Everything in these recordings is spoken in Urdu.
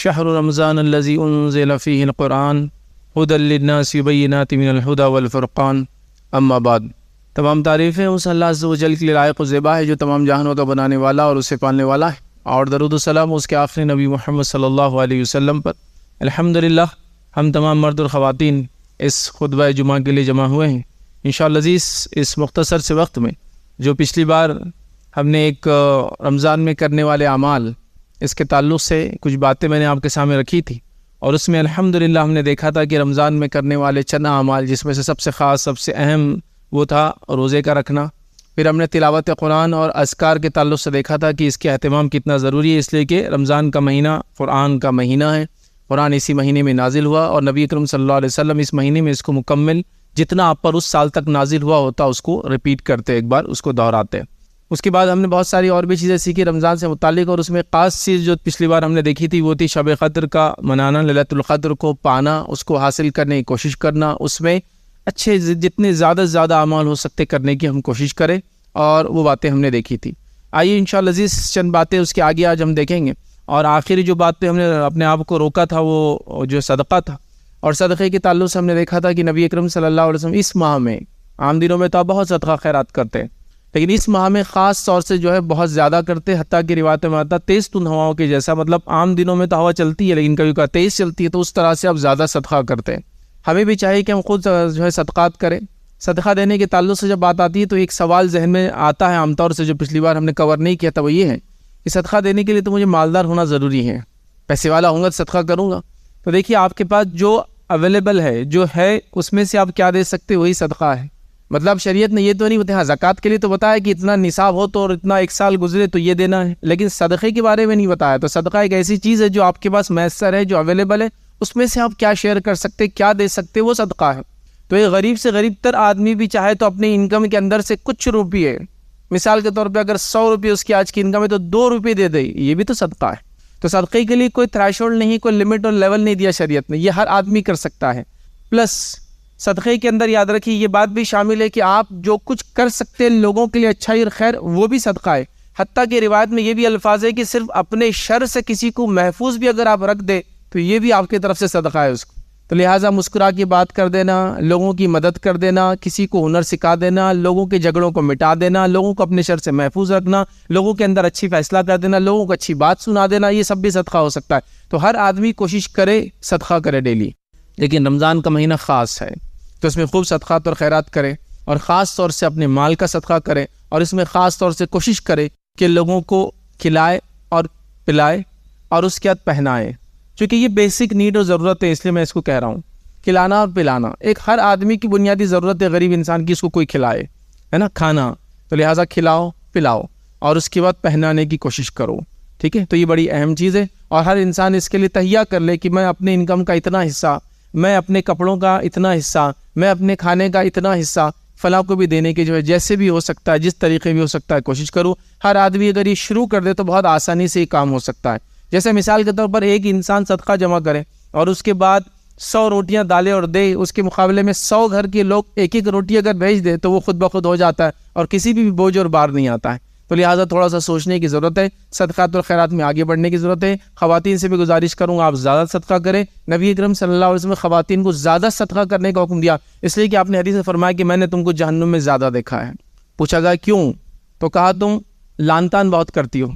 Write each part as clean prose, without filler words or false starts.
شہر رمضان الذی انزل فیہ القرآن ھدی للناس وبینات من الھدی والفرقان اما بعد۔ تمام تعریفیں اس اللہ عز و جل کے لیے لائق و زیبا ہے جو تمام جہانوں کا بنانے والا اور اسے پالنے والا ہے، اور درود و سلام اس کے آخری نبی محمد صلی اللہ علیہ وسلم پر۔ الحمدللہ ہم تمام مرد اور خواتین اس خطبہ جمعہ کے لیے جمع ہوئے ہیں۔ انشاءاللہ عزیز، اس مختصر سے وقت میں جو پچھلی بار ہم نے ایک رمضان میں کرنے والے اعمال، اس کے تعلق سے کچھ باتیں میں نے آپ کے سامنے رکھی تھی، اور اس میں الحمدللہ ہم نے دیکھا تھا کہ رمضان میں کرنے والے چند اعمال جس میں سے سب سے خاص، سب سے اہم وہ تھا روزے کا رکھنا۔ پھر ہم نے تلاوت قرآن اور اذکار کے تعلق سے دیکھا تھا کہ اس کے اہتمام کتنا ضروری ہے، اس لیے کہ رمضان کا مہینہ قرآن کا مہینہ ہے، قرآن اسی مہینے میں نازل ہوا، اور نبی اکرم صلی اللہ علیہ وسلم اس مہینے میں اس کو مکمل جتنا آپ پر اس سال تک نازل ہوا ہوتا اس کو ریپیٹ کرتے، ایک بار اس کو دہراتے۔ اس کے بعد ہم نے بہت ساری اور بھی چیزیں سیکھی رمضان سے متعلق، اور اس میں خاص چیز جو پچھلی بار ہم نے دیکھی تھی وہ تھی شب قدر کا منانا، لیلۃ القدر کو پانا، اس کو حاصل کرنے کی کوشش کرنا، اس میں اچھے جتنے زیادہ سے زیادہ اعمال ہو سکتے کرنے کی ہم کوشش کریں، اور وہ باتیں ہم نے دیکھی تھی۔ آئیے انشاءاللہ عزیز چند باتیں اس کے آگے آج ہم دیکھیں گے، اور آخری جو بات پہ ہم نے اپنے آپ کو روکا تھا وہ جو صدقہ تھا، اور صدقے کے تعلق سے ہم نے دیکھا تھا کہ نبی اکرم صلی اللہ علیہ وسلم اس ماہ میں، عام دنوں میں تو آپ بہت صدقہ خیرات کرتے ہیں، لیکن اس ماہ میں خاص طور سے جو ہے بہت زیادہ کرتے، حتیٰ کہ روایت میں آتا تیز تند ہواؤں کے جیسا، مطلب عام دنوں میں تو ہوا چلتی ہے لیکن کبھی کبھی تیز چلتی ہے، تو اس طرح سے آپ زیادہ صدقہ کرتے ہیں۔ ہمیں بھی چاہیے کہ ہم خود جو ہے صدقات کریں۔ صدقہ دینے کے تعلق سے جب بات آتی ہے تو ایک سوال ذہن میں آتا ہے عام طور سے، جو پچھلی بار ہم نے کور نہیں کیا تھا، وہ یہ ہے کہ صدقہ دینے کے لیے تو مجھے مالدار ہونا ضروری ہے، پیسے والا ہوں گا تو صدقہ کروں گا۔ تو دیکھیے آپ کے پاس جو اویلیبل ہے، جو ہے، اس میں سے آپ کیا دے سکتے وہی صدقہ ہے۔ مطلب شریعت نے یہ تو نہیں بتایا، ہاں زکوٰۃ کے لیے تو بتایا کہ اتنا نصاب ہو تو اور اتنا ایک سال گزرے تو یہ دینا ہے، لیکن صدقے کے بارے میں نہیں بتایا۔ تو صدقہ ایک ایسی چیز ہے جو آپ کے پاس میسر ہے، جو اویلیبل ہے، اس میں سے آپ کیا شیئر کر سکتے، کیا دے سکتے، وہ صدقہ ہے۔ تو ایک غریب سے غریب تر آدمی بھی چاہے تو اپنی انکم کے اندر سے کچھ روپیے، مثال کے طور پہ اگر 100 روپئے اس کی آج کی انکم ہے تو 2 روپئے دے دے، یہ بھی تو صدقہ ہے۔ تو صدقے کے لیے کوئی تھریشولڈ نہیں، کوئی لمٹ اور لیول نہیں دیا شریعت نے، یہ ہر آدمی کر سکتا ہے۔ پلس صدقے کے اندر یاد رکھیے یہ بات بھی شامل ہے کہ آپ جو کچھ کر سکتے ہیں لوگوں کے لیے اچھائی اور خیر، وہ بھی صدقہ ہے۔ حتیٰ کہ روایت میں یہ بھی الفاظ ہے کہ صرف اپنے شر سے کسی کو محفوظ بھی اگر آپ رکھ دیں تو یہ بھی آپ کی طرف سے صدقہ ہے اس کو۔ تو لہٰذا مسکرا کے بات کر دینا، لوگوں کی مدد کر دینا، کسی کو ہنر سکھا دینا، لوگوں کے جھگڑوں کو مٹا دینا، لوگوں کو اپنے شر سے محفوظ رکھنا، لوگوں کے اندر اچھی فیصلہ کر دینا، لوگوں کو اچھی بات سنا دینا، یہ سب بھی صدقہ ہو سکتا ہے۔ تو ہر آدمی کوشش کرے صدقہ کرے ڈیلی، لیکن رمضان کا مہینہ خاص ہے تو اس میں خوب صدقات اور خیرات کرے، اور خاص طور سے اپنے مال کا صدقہ کرے، اور اس میں خاص طور سے کوشش کرے کہ لوگوں کو کھلائے اور پلائے، اور اس کے بعد پہنائے، چونکہ یہ بیسک نیڈ اور ضرورت ہے، اس لیے میں اس کو کہہ رہا ہوں۔ کھلانا اور پلانا ایک ہر آدمی کی بنیادی ضرورت ہے، غریب انسان کی، اس کو کوئی کھلائے، ہے نا، کھانا۔ تو لہٰذا کھلاؤ پلاؤ، اور اس کے بعد پہنانے کی کوشش کرو، ٹھیک ہے۔ تو یہ بڑی اہم چیز ہے، اور ہر انسان اس کے لیے تہیہ کر لے کہ میں اپنے انکم کا اتنا حصہ، میں اپنے کپڑوں کا اتنا حصہ، میں اپنے کھانے کا اتنا حصہ فلاں کو بھی دینے کی جو ہے جیسے بھی ہو سکتا ہے، جس طریقے بھی ہو سکتا ہے کوشش کروں۔ ہر آدمی اگر یہ شروع کر دے تو بہت آسانی سے یہ کام ہو سکتا ہے۔ جیسے مثال کے طور پر ایک انسان صدقہ جمع کرے اور اس کے بعد 100 روٹیاں ڈالے اور دے، اس کے مقابلے میں 100 گھر کے لوگ ایک ایک روٹی اگر بھیج دے تو وہ خود بخود ہو جاتا ہے، اور کسی بھی بوجھ اور بار نہیں آتا ہے۔ تو لہٰذا تھوڑا سا سوچنے کی ضرورت ہے، صدقات اور خیرات میں آگے بڑھنے کی ضرورت ہے۔ خواتین سے بھی گزارش کروں گا آپ زیادہ صدقہ کریں۔ نبی اکرم صلی اللہ علیہ وسلم نے خواتین کو زیادہ صدقہ کرنے کا حکم دیا، اس لیے کہ آپ نے حدیث میں فرمایا کہ میں نے تم کو جہنم میں زیادہ دیکھا ہے۔ پوچھا گیا کیوں؟ تو کہا تم لان تان بہت کرتی ہو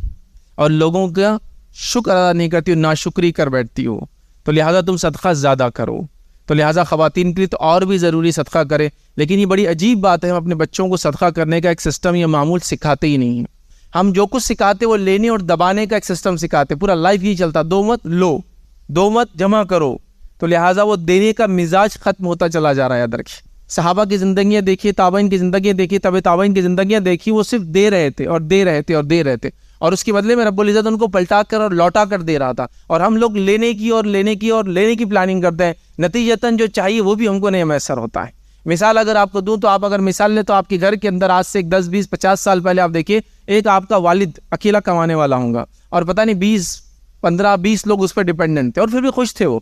اور لوگوں کا شکر ادا نہیں کرتی ہو، ناشکری کر بیٹھتی ہو، تو لہٰذا تم صدقہ زیادہ کرو۔ تو لہٰذا خواتین کے لیے تو اور بھی ضروری صدقہ کرے، لیکن یہ بڑی عجیب بات ہے، ہم اپنے بچوں کو صدقہ کرنے کا ایک سسٹم یا معمول سکھاتے ہی نہیں ہیں۔ ہم جو کچھ سکھاتے وہ لینے اور دبانے کا ایک سسٹم سکھاتے، پورا لائف یہی چلتا، دو مت لو، دو مت جمع کرو۔ تو لہٰذا وہ دینے کا مزاج ختم ہوتا چلا جا رہا ہے۔ ادھر کی صحابہ کی زندگیاں دیکھیے، تابعین کی زندگیاں دیکھیے، تبع تابعین کی زندگیاں دیکھی، وہ صرف دے رہے تھے اور دے رہے تھے اور دے رہے تھے، اور اس کے بدلے میں رب العزت ان کو پلٹا کر اور لوٹا کر دے رہا تھا، اور ہم لوگ لینے کی پلاننگ کرتے ہیں، نتیجتاً جو چاہیے وہ بھی ہم کو نہیں میسر ہوتا ہے۔ مثال اگر آپ کو دوں تو آپ اگر مثال لیں تو آپ کے گھر کے اندر آج سے 10 20 50 سال پہلے آپ دیکھیے، ایک آپ کا والد اکیلا کمانے والا ہوں گا، اور پتہ نہیں 20 15 20 لوگ اس پر ڈیپینڈنٹ تھے، اور پھر بھی خوش تھے وہ۔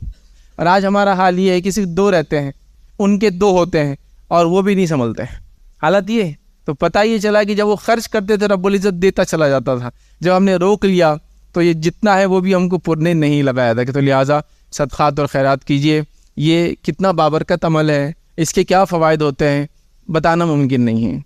اور آج ہمارا حال یہ ہے کہ صرف 2 رہتے ہیں، ان کے 2 ہوتے ہیں اور وہ بھی نہیں سنبھلتے ہیں۔ حالت یہ ہے، تو پتہ یہ چلا کہ جب وہ خرچ کرتے تھے رب العزت دیتا چلا جاتا تھا، جب ہم نے روک لیا تو یہ جتنا ہے وہ بھی ہم کو پرنے نہیں لگایا تھا کہ تو لہٰذا صدقات اور خیرات کیجیے. یہ کتنا بابرکت عمل ہے, اس کے کیا فوائد ہوتے ہیں بتانا ممکن نہیں ہے.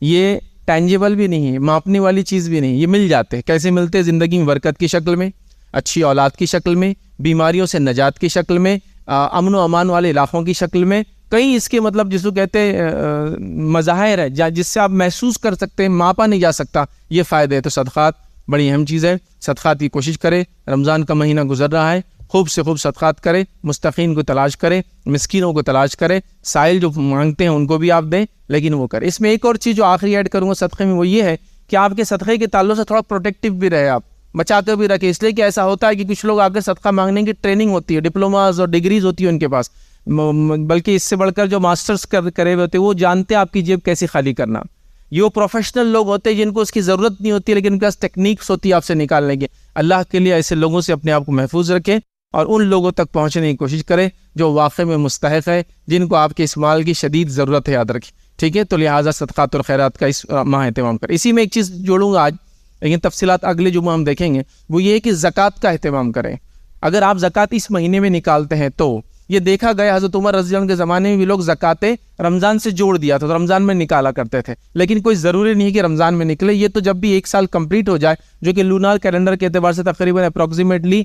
یہ ٹینجیبل بھی نہیں ہے, ماپنے والی چیز بھی نہیں, یہ مل جاتے. کیسے ملتے؟ زندگی میں برکت کی شکل میں, اچھی اولاد کی شکل میں, بیماریوں سے نجات کی شکل میں, امن و امان والے علاقوں کی شکل میں. کئی اس کے مطلب جس کو کہتے ہیں مظاہر ہے جس سے آپ محسوس کر سکتے ہیں, ماپا نہیں جا سکتا یہ فائدے. تو صدقات بڑی اہم چیز ہے. صدقات کی کوشش کرے. رمضان کا مہینہ گزر رہا ہے, خوب سے خوب صدقات کرے, مستحقین کو تلاش کرے, مسکینوں کو تلاش کرے, سائل جو مانگتے ہیں ان کو بھی آپ دیں, لیکن وہ کرے. اس میں ایک اور چیز جو آخری ایڈ کروں گا صدقے میں وہ یہ ہے کہ آپ کے صدقے کے تعلق سے تھوڑا پروٹیکٹیو بھی رہے, آپ بچا کے بھی رکھے. اس لیے کہ ایسا ہوتا ہے کہ کچھ لوگ آپ کے صدقہ مانگنے کی ٹریننگ ہوتی ہے, ڈپلوماز اور ڈگریز ہوتی ہے ان کے پاس, بلکہ اس سے بڑھ کر جو ماسٹرز کرے ہوئے ہوتے ہیں وہ جانتے ہیں آپ کی جیب کیسے خالی کرنا. یہ وہ پروفیشنل لوگ ہوتے ہیں جن کو اس کی ضرورت نہیں ہوتی لیکن ان کے پاس ٹیکنیکس ہوتی ہے آپ سے نکالنے کی. اللہ کے لیے ایسے لوگوں سے اپنے آپ کو محفوظ رکھیں اور ان لوگوں تک پہنچنے کی کوشش کریں جو واقعی میں مستحق ہے, جن کو آپ کے اس مال کی شدید ضرورت ہے, یاد رکھیں. ٹھیک ہے, تو لہٰذا صدقات اور خیرات کا اس ماہ اہتمام کریں. اسی میں ایک چیز جوڑوں گا آج, لیکن تفصیلات اگلے جمعہ ہم دیکھیں گے. وہ یہ ہے کہ زکوٰۃ کا اہتمام کریں. اگر آپ زکوٰۃ اس مہینے میں نکالتے ہیں تو یہ دیکھا گیا حضرت عمر رضی اللہ عنہ کے زمانے میں بھی لوگ زکوٰۃ رمضان سے جوڑ دیا تھا تو رمضان میں نکالا کرتے تھے, لیکن کوئی ضروری نہیں کہ رمضان میں نکلے. یہ تو جب بھی ایک سال کمپلیٹ ہو جائے, جو کہ لونار کیلنڈر کے اعتبار سے تقریباً اپروکسیمیٹلی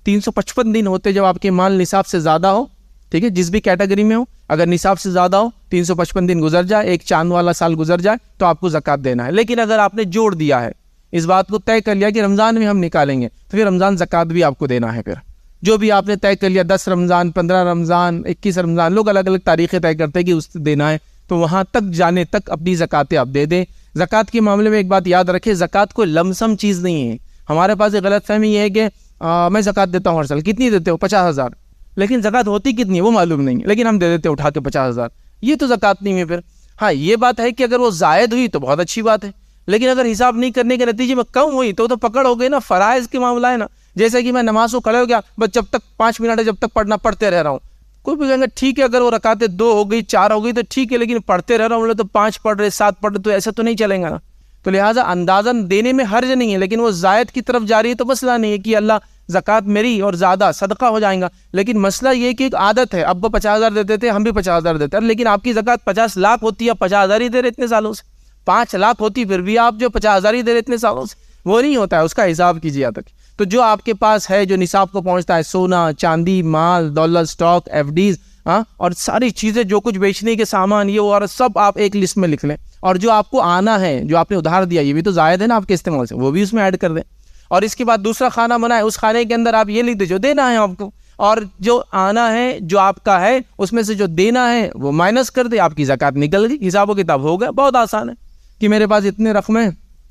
355 دن ہوتے جب آپ کے مال نصاب سے زیادہ ہو. ٹھیک ہے, جس بھی کیٹیگری میں ہو, اگر نصاب سے زیادہ ہو 355 دن گزر جائے, ایک چاند والا سال گزر جائے تو آپ کو زکوٰۃ دینا ہے. لیکن اگر آپ نے جوڑ دیا ہے, اس بات کو طے کر لیا کہ رمضان میں ہم نکالیں گے, تو پھر رمضان زکوٰۃ بھی آپ کو دینا ہے. پھر جو بھی آپ نے طے کر لیا 10 رمضان 15 رمضان 21 رمضان, لوگ الگ الگ تاریخیں طے کرتے ہیں کہ اس دینا ہے, تو وہاں تک جانے تک اپنی زکوٰۃیں آپ دے دیں. زکوٰۃ کے معاملے میں ایک بات یاد رکھیں, زکوٰۃ کوئی لمسم چیز نہیں ہے. ہمارے پاس ایک غلط فہمی یہ ہے کہ میں زکوٰۃ دیتا ہوں ہر سال. کتنی دیتے ہو؟ 50,000. لیکن زکوٰۃ ہوتی کتنی ہے وہ معلوم نہیں, لیکن ہم دے دیتے ہیں اٹھا کے 50,000. یہ تو زکوٰۃ نہیں ہے. پھر ہاں یہ بات ہے کہ اگر وہ زائد ہوئی تو بہت اچھی بات ہے, لیکن اگر حساب نہیں کرنے کے نتیجے میں کم ہوئی تو پکڑ ہو گئی نا. فرائض کے معاملہ ہے نا, جیسے کہ میں نماز کو کھڑے ہو گیا, بس جب تک 5 منٹ ہے جب تک پڑھنا پڑھتے رہ رہا ہوں. کوئی بھی کہیں گے ٹھیک ہے اگر وہ رکعتیں 2 ہو گئی 4 ہو گئی تو ٹھیک ہے, لیکن پڑھتے رہ رہا ہوں تو 5 پڑھ رہے 7 پڑھ رہے, تو ایسا تو نہیں چلیں گا نا. تو لہٰذا اندازاً دینے میں حرج نہیں ہے, لیکن وہ زائد کی طرف جاری ہے تو مسئلہ نہیں ہے کہ اللہ زکوٰۃ میری اور زیادہ صدقہ ہو جائیں گا. لیکن مسئلہ یہ کہ ایک عادت ہے, اب وہ 50,000 دیتے تھے ہم بھی 50,000 دیتے ہیں, لیکن آپ کی زکوٰۃ 50 لاکھ ہوتی ہے, 50,000 ہی دے رہے اتنے سالوں سے. 5 لاکھ ہوتی پھر بھی آپ جو 50,000 ہی دے رہے اتنے سالوں سے, وہ نہیں ہوتا ہے. اس کا حساب کیجیے یاد رکھیں. تو جو آپ کے پاس ہے, جو نصاب کو پہنچتا ہے, سونا چاندی مال دولت اسٹاک ایف ڈیز اور ساری چیزیں جو کچھ بیچنے کے سامان یہ وہ سب آپ ایک لسٹ میں لکھ لیں. اور جو آپ کو آنا ہے, جو آپ نے ادھار دیا, یہ بھی تو زائد ہے نا آپ کے استعمال سے, وہ بھی اس میں ایڈ کر دیں. اور اس کے بعد دوسرا خانہ بنا ہے, اس خانے کے اندر آپ یہ لکھ دیں جو دینا ہے آپ کو, اور جو آنا ہے جو آپ کا ہے اس میں سے جو دینا ہے وہ مائنس کر دے, آپ کی زکوٰۃ نکل گئی. حساب و کتاب ہو گیا. بہت آسان ہے کہ میرے پاس اتنے رقم ہے,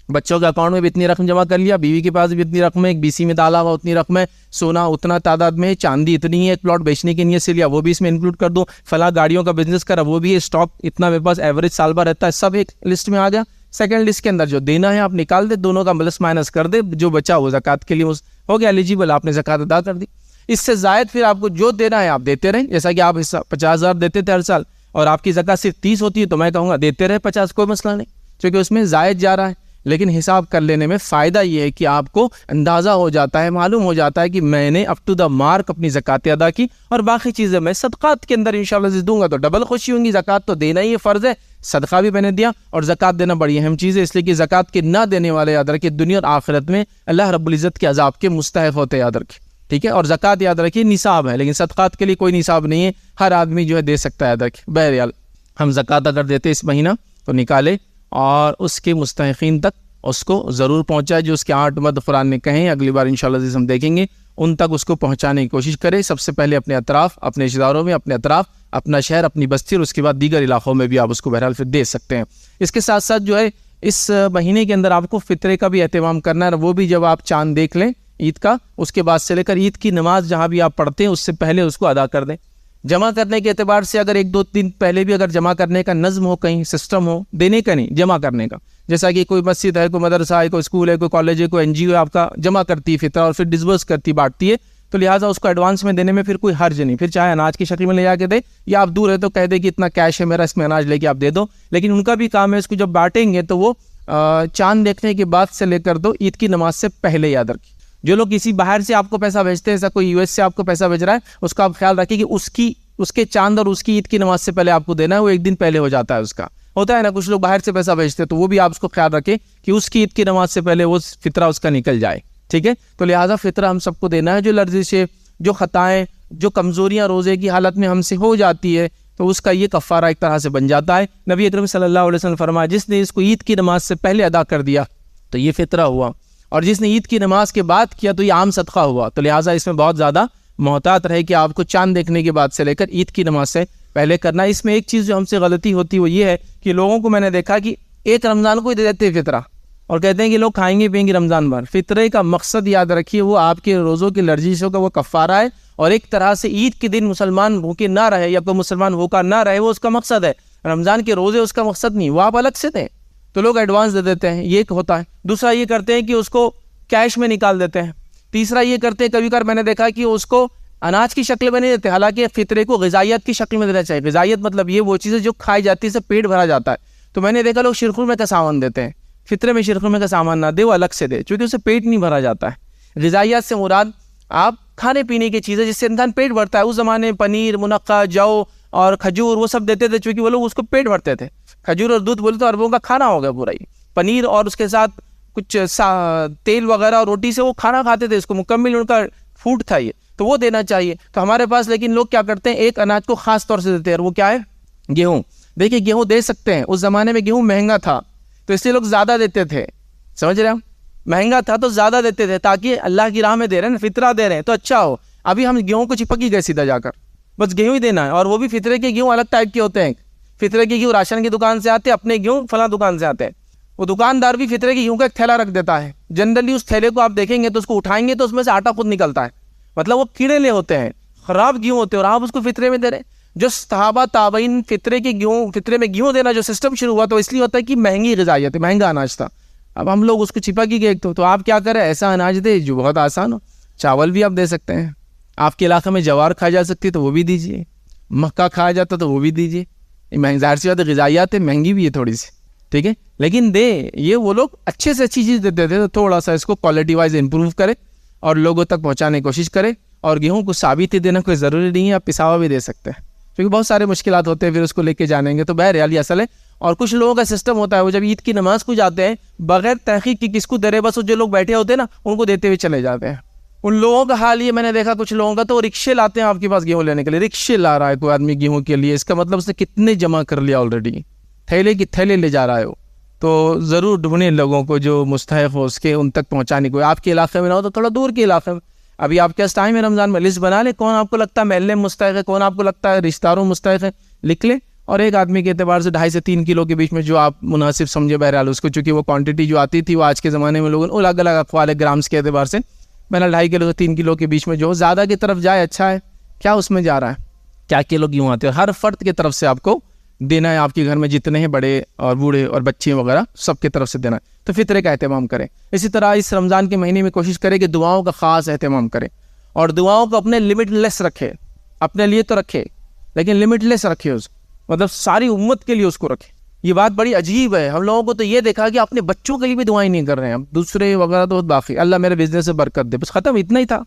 بچوں کے اکاؤنٹ میں بھی اتنی رقم جمع کر لیا, بیوی کے پاس بھی اتنی رقم ہے, ایک BC میں ڈالا ہوا اتنی رقم ہے, سونا اتنا تعداد میں ہے, چاندی اتنی ہے, ایک پلاٹ بیچنے کی نیت سے لیا وہ بھی اس میں انکلوڈ کر دو, فلاں گاڑیوں کا بزنس کرا وہ بھی ہے, اسٹاک اتنا میرے پاس ایوریج سال بھر رہتا ہے, سب ایک لسٹ میں آ گیا. سیکنڈ لسٹ کے اندر جو دینا ہے آپ نکال دے, دونوں کا پلس مائنس کر دے, جو بچا وہ زکوٰۃ کے لیے ہو گیا ایلیجیبل, آپ نے زکوٰۃ ادا کر دی. اس سے زائد پھر آپ کو جو دینا ہے آپ دیتے رہیں. جیسا کہ آپ 50,000 دیتے تھے ہر سال اور آپ کی زکوٰۃ صرف 30 ہوتی ہے, تو میں کہوں گا دیتے رہے 50, کوئی مسئلہ نہیں, کیونکہ اس میں زائد جا رہا ہے. لیکن حساب کر لینے میں فائدہ یہ ہے کہ آپ کو اندازہ ہو جاتا ہے, معلوم ہو جاتا ہے کہ میں نے اپ ٹو دا مارک اپنی زکوٰۃ ادا کی, اور باقی چیزیں میں صدقات کے اندر انشاءاللہ دوں گا تو ڈبل خوشی ہوں گی. زکوٰۃ تو دینا ہی فرض ہے, صدقہ بھی میں نے دیا, اور زکوٰۃ دینا بڑی اہم چیز ہے, اس لیے کہ زکوٰۃ کے نہ دینے والے یاد رکھیں دنیا اور آخرت میں اللہ رب العزت کے عذاب کے مستحق ہوتے, یاد رکھیں. ٹھیک ہے, اور زکوٰۃ یاد رکھیے نصاب ہے, لیکن صدقات کے لیے کوئی نصاب نہیں ہے, ہر آدمی جو ہے دے سکتا ہے, یاد رکھیں. بہرحال ہم زکوٰۃ اگر دیتے اس مہینہ تو نکالے اور اس کے مستحقین تک اس کو ضرور پہنچائے. جو اس کے 8 مد قرآن نے کہیں, اگلی بار انشاءاللہ ہم دیکھیں گے, ان تک اس کو پہنچانے کی کوشش کرے. سب سے پہلے اپنے اطراف, اپنے رشتہ داروں میں, اپنے اطراف, اپنا شہر, اپنی بستی, اور اس کے بعد دیگر علاقوں میں بھی آپ اس کو بہرحال پھر دے سکتے ہیں. اس کے ساتھ ساتھ جو ہے اس مہینے کے اندر آپ کو فطرے کا بھی اہتمام کرنا ہے, وہ بھی جب آپ چاند دیکھ لیں عید کا, اس کے بعد سے لے کر عید کی نماز جہاں بھی آپ پڑھتے ہیں اس سے پہلے اس کو ادا کر دیں. جمع کرنے کے اعتبار سے اگر 1-2 دن پہلے بھی اگر جمع کرنے کا نظم ہو, کہیں سسٹم ہو, دینے کا نہیں جمع کرنے کا, جیسا کہ کوئی مسجد ہے, کوئی مدرسہ ہے, کوئی اسکول ہے, کوئی کالج ہے, کوئی NGO ہے, آپ کا جمع کرتی ہے فطرہ اور پھر ڈسبرس کرتی بانٹتی ہے, تو لہٰذا اس کو ایڈوانس میں دینے میں پھر کوئی حرج نہیں. پھر چاہے اناج کی شکل میں لے جا کے دے, یا آپ دور ہے تو کہہ دے کہ اتنا کیش ہے میرا, اس میں اناج لے کے آپ دے دو. لیکن ان کا بھی کام ہے, اس کو جب بانٹیں گے تو وہ چاند دیکھنے کے بعد سے لے کر دو, عید کی نماز سے پہلے, یاد رکھیں. جو لوگ کسی باہر سے آپ کو پیسہ بھیجتے ہیں، ایسا کوئی US سے آپ کو پیسہ بھیج رہا ہے، اس کا آپ خیال رکھیں کہ اس کے چاند اور اس کی عید کی نماز سے پہلے آپ کو دینا ہے، وہ ایک دن پہلے ہو جاتا ہے اس کا. ہوتا ہے نا کچھ لوگ باہر سے پیسہ بھیجتے ہیں، تو وہ بھی آپ اس کو خیال رکھیں کہ اس کی عید کی نماز سے پہلے وہ فطرہ اس کا نکل جائے. ٹھیک ہے، تو لہٰذا فطرہ ہم سب کو دینا ہے. جو لرزشیں، جو خطائیں، جو کمزوریاں روزے کی حالت میں ہم سے ہو جاتی ہے، تو اس کا یہ کفارہ ایک طرح سے بن جاتا ہے. نبی اکرم صلی اللہ علیہ وسلم فرمایا جس نے اس کو عید کی نماز سے پہلے ادا کر دیا تو یہ فطرہ ہوا، اور جس نے عید کی نماز کے بعد کیا تو یہ عام صدقہ ہوا. تو لہٰذا اس میں بہت زیادہ محتاط رہے کہ آپ کو چاند دیکھنے کے بعد سے لے کر عید کی نماز سے پہلے کرنا. اس میں ایک چیز جو ہم سے غلطی ہوتی ہے وہ یہ ہے کہ لوگوں کو میں نے دیکھا کہ ایک رمضان کو ہی دے دیتے ہیں فطرہ، اور کہتے ہیں کہ لوگ کھائیں گے پئیں گے رمضان بھر. فطرے کا مقصد یاد رکھیے، وہ آپ کے روزوں کی لرزشوں کا وہ کفارہ ہے، اور ایک طرح سے عید کے دن مسلمان بھوکے نہ رہے یا کوئی مسلمان بھوکا نہ رہے، وہ اس کا مقصد ہے. رمضان کے روزے اس کا مقصد نہیں، وہ آپ الگ سے دیں. تو لوگ ایڈوانس دے دیتے ہیں، یہ ایک ہوتا ہے. دوسرا یہ کرتے ہیں کہ اس کو کیش میں نکال دیتے ہیں. تیسرا یہ کرتے ہیں کبھی کبھار میں نے دیکھا کہ اس کو اناج کی شکل میں نہیں دیتے، حالانکہ فطرے کو غذائیت کی شکل میں دینا چاہیے. غذائیت مطلب یہ وہ چیزیں جو کھائی جاتی ہے، سے پیٹ بھرا جاتا ہے. تو میں نے دیکھا لوگ شیرخورمے کا سامان دیتے ہیں، فطرے میں شیرخورمے کا سامان نہ دے، وہ الگ سے دے، چونکہ اسے پیٹ نہیں بھرا جاتا ہے. غذائیت سے مراد آپ کھانے پینے کی چیزیں جس سے انسان پیٹ بھرتا ہے. اس زمانے میں پنیر، منقع، جو اور کھجور وہ سب دیتے تھے، چونکہ وہ لوگ اس کو پیٹ بھرتے تھے. کھجور اور دودھ بولے تو عربوں کا کھانا ہو گیا پورا ہی. پنیر اور اس کے ساتھ کچھ تیل وغیرہ اور روٹی سے وہ کھانا کھاتے تھے، اس کو مکمل ان کا فوڈ تھا یہ، تو وہ دینا چاہیے. تو ہمارے پاس لیکن لوگ کیا کرتے ہیں، ایک اناج کو خاص طور سے دیتے ہیں، اور وہ کیا ہے، گیہوں. دیکھیں گیہوں دے سکتے ہیں، اس زمانے میں گیہوں مہنگا تھا تو اس لیے لوگ زیادہ دیتے تھے. سمجھ رہے ہیں، مہنگا تھا تو زیادہ دیتے تھے تاکہ اللہ کی راہ میں دے رہے ہیں، فطرہ دے رہے ہیں تو اچھا ہو. ابھی ہم گیہوں کو چپکی گئے سیدھا جا کر، بس گیہوں ہی دینا ہے، اور وہ بھی فطرے کے گیہوں الگ ٹائپ کے ہوتے ہیں. فطرے کے گیہوں راشن کی دکان سے آتے ہیں، اپنے گیہوں فلاں دکان سے آتے ہیں. وہ دکاندار بھی فطرے کے گیہوں کا ایک تھیلا رکھ دیتا ہے. جنرلی اس تھیلے کو آپ دیکھیں گے تو اس کو اٹھائیں گے تو اس میں سے آٹا خود نکلتا ہے، مطلب وہ کیڑے لے ہوتے ہیں، خراب گیہوں ہوتے ہیں، اور آپ اس کو فطرے میں دے رہے ہیں. جو صحابہ تابعین فطرے میں گیہوں دینا جو سسٹم شروع ہوا تو اس لیے ہوتا ہے کہ مہنگی غذائیت ہے، مہنگا اناج تھا. اب ہم لوگ اس کو چھپا کی گئے تو آپ کیا کریں، ایسا اناج دے جو بہت آسان ہو. چاول بھی آپ دے سکتے ہیں، آپ کے علاقے میں جوار کھائی جا سکتی ہے تو وہ بھی دیجیے، مکہ کھایا جاتا تو وہ بھی دیجیے. ظاہر سی بات ہے غذائیات ہے، مہنگی بھی ہے تھوڑی سی، ٹھیک ہے، لیکن دے. یہ وہ لوگ اچھے سے اچھی چیز دیتے تھے، تو تھوڑا سا اس کو کوالٹی وائز امپروو کرے اور لوگوں تک پہنچانے کی کوشش کرے. اور گیہوں کو ثابت ہی دینا کوئی ضروری نہیں ہے، آپ پساوا بھی دے سکتے ہیں، کیونکہ بہت سارے مشکلات ہوتے ہیں پھر اس کو لے کے جانیں گے. تو بہرحال یہ اصل ہے. اور کچھ لوگوں کا سسٹم ہوتا ہے، وہ جب عید کی نماز کو جاتے ہیں بغیر تحقیق کی کس کو دے رہے، بس جو لوگ بیٹھے ہوتے ہیں نا ان کو دیتے ہوئے چلے جاتے ہیں. ان لوگوں کا حال یہ میں نے دیکھا، کچھ لوگوں کا تو رکشے لاتے ہیں آپ کے پاس گیہوں لینے کے لیے. رکشے لا رہا ہے کوئی آدمی گیہوں کے لیے، اس کا مطلب اس نے کتنے جمع کر لیا آلریڈی، تھیلے کی تھیلے لے جا رہا ہے وہ. تو ضرور ڈھونڈیں لوگوں کو جو مستحق ہو اس کے، ان تک پہنچانے کو. آپ کے علاقے میں نہ ہو تو تھوڑا دور کے علاقے میں. ابھی آپ کے پاس ٹائم ہے رمضان میں، لسٹ بنا لیں کون آپ کو لگتا ہے محلے میں مستحق ہے، کون آپ کو لگتا ہے رشتہ داروں مستحق ہے، لکھ لیں. اور ایک آدمی کے اعتبار سے 2.5 سے 3 کلو کے بیچ میں جو آپ مناسب سمجھے بہرحال اس کو، چونکہ وہ کوانٹٹی جو آتی تھی وہ آج کے زمانے میں لوگوں الگ الگ اقوال گرامس کے اعتبار سے، بہرحال 2.5 کلو سے 3 کلو کے بیچ میں جو زیادہ کی طرف جائے اچھا ہے. کیا اس میں جا رہا ہے، کیا کلو کیوں آتے ہیں، ہر فرد کی طرف سے آپ کو دینا ہے. آپ کے گھر میں جتنے ہیں بڑے اور بوڑھے اور بچے وغیرہ سب کی طرف سے دینا ہے. تو فطرے کا اہتمام کریں. اسی طرح اس رمضان کے مہینے میں کوشش کریں کہ دعاؤں کا خاص اہتمام کریں، اور دعاؤں کو اپنے لمٹ لیس رکھے. اپنے لیے تو رکھے لیکن لمٹ لیس رکھے، اس مطلب ساری امت کے لیے اس کو رکھے. یہ بات بڑی عجیب ہے. ہم لوگوں کو تو یہ دیکھا کہ اپنے بچوں کے لیے بھی دعائیں نہیں کر رہے ہیں ہم، دوسرے وغیرہ تو باقی اللہ میرے بزنس سے برکت دے، بس ختم، اتنا ہی تھا،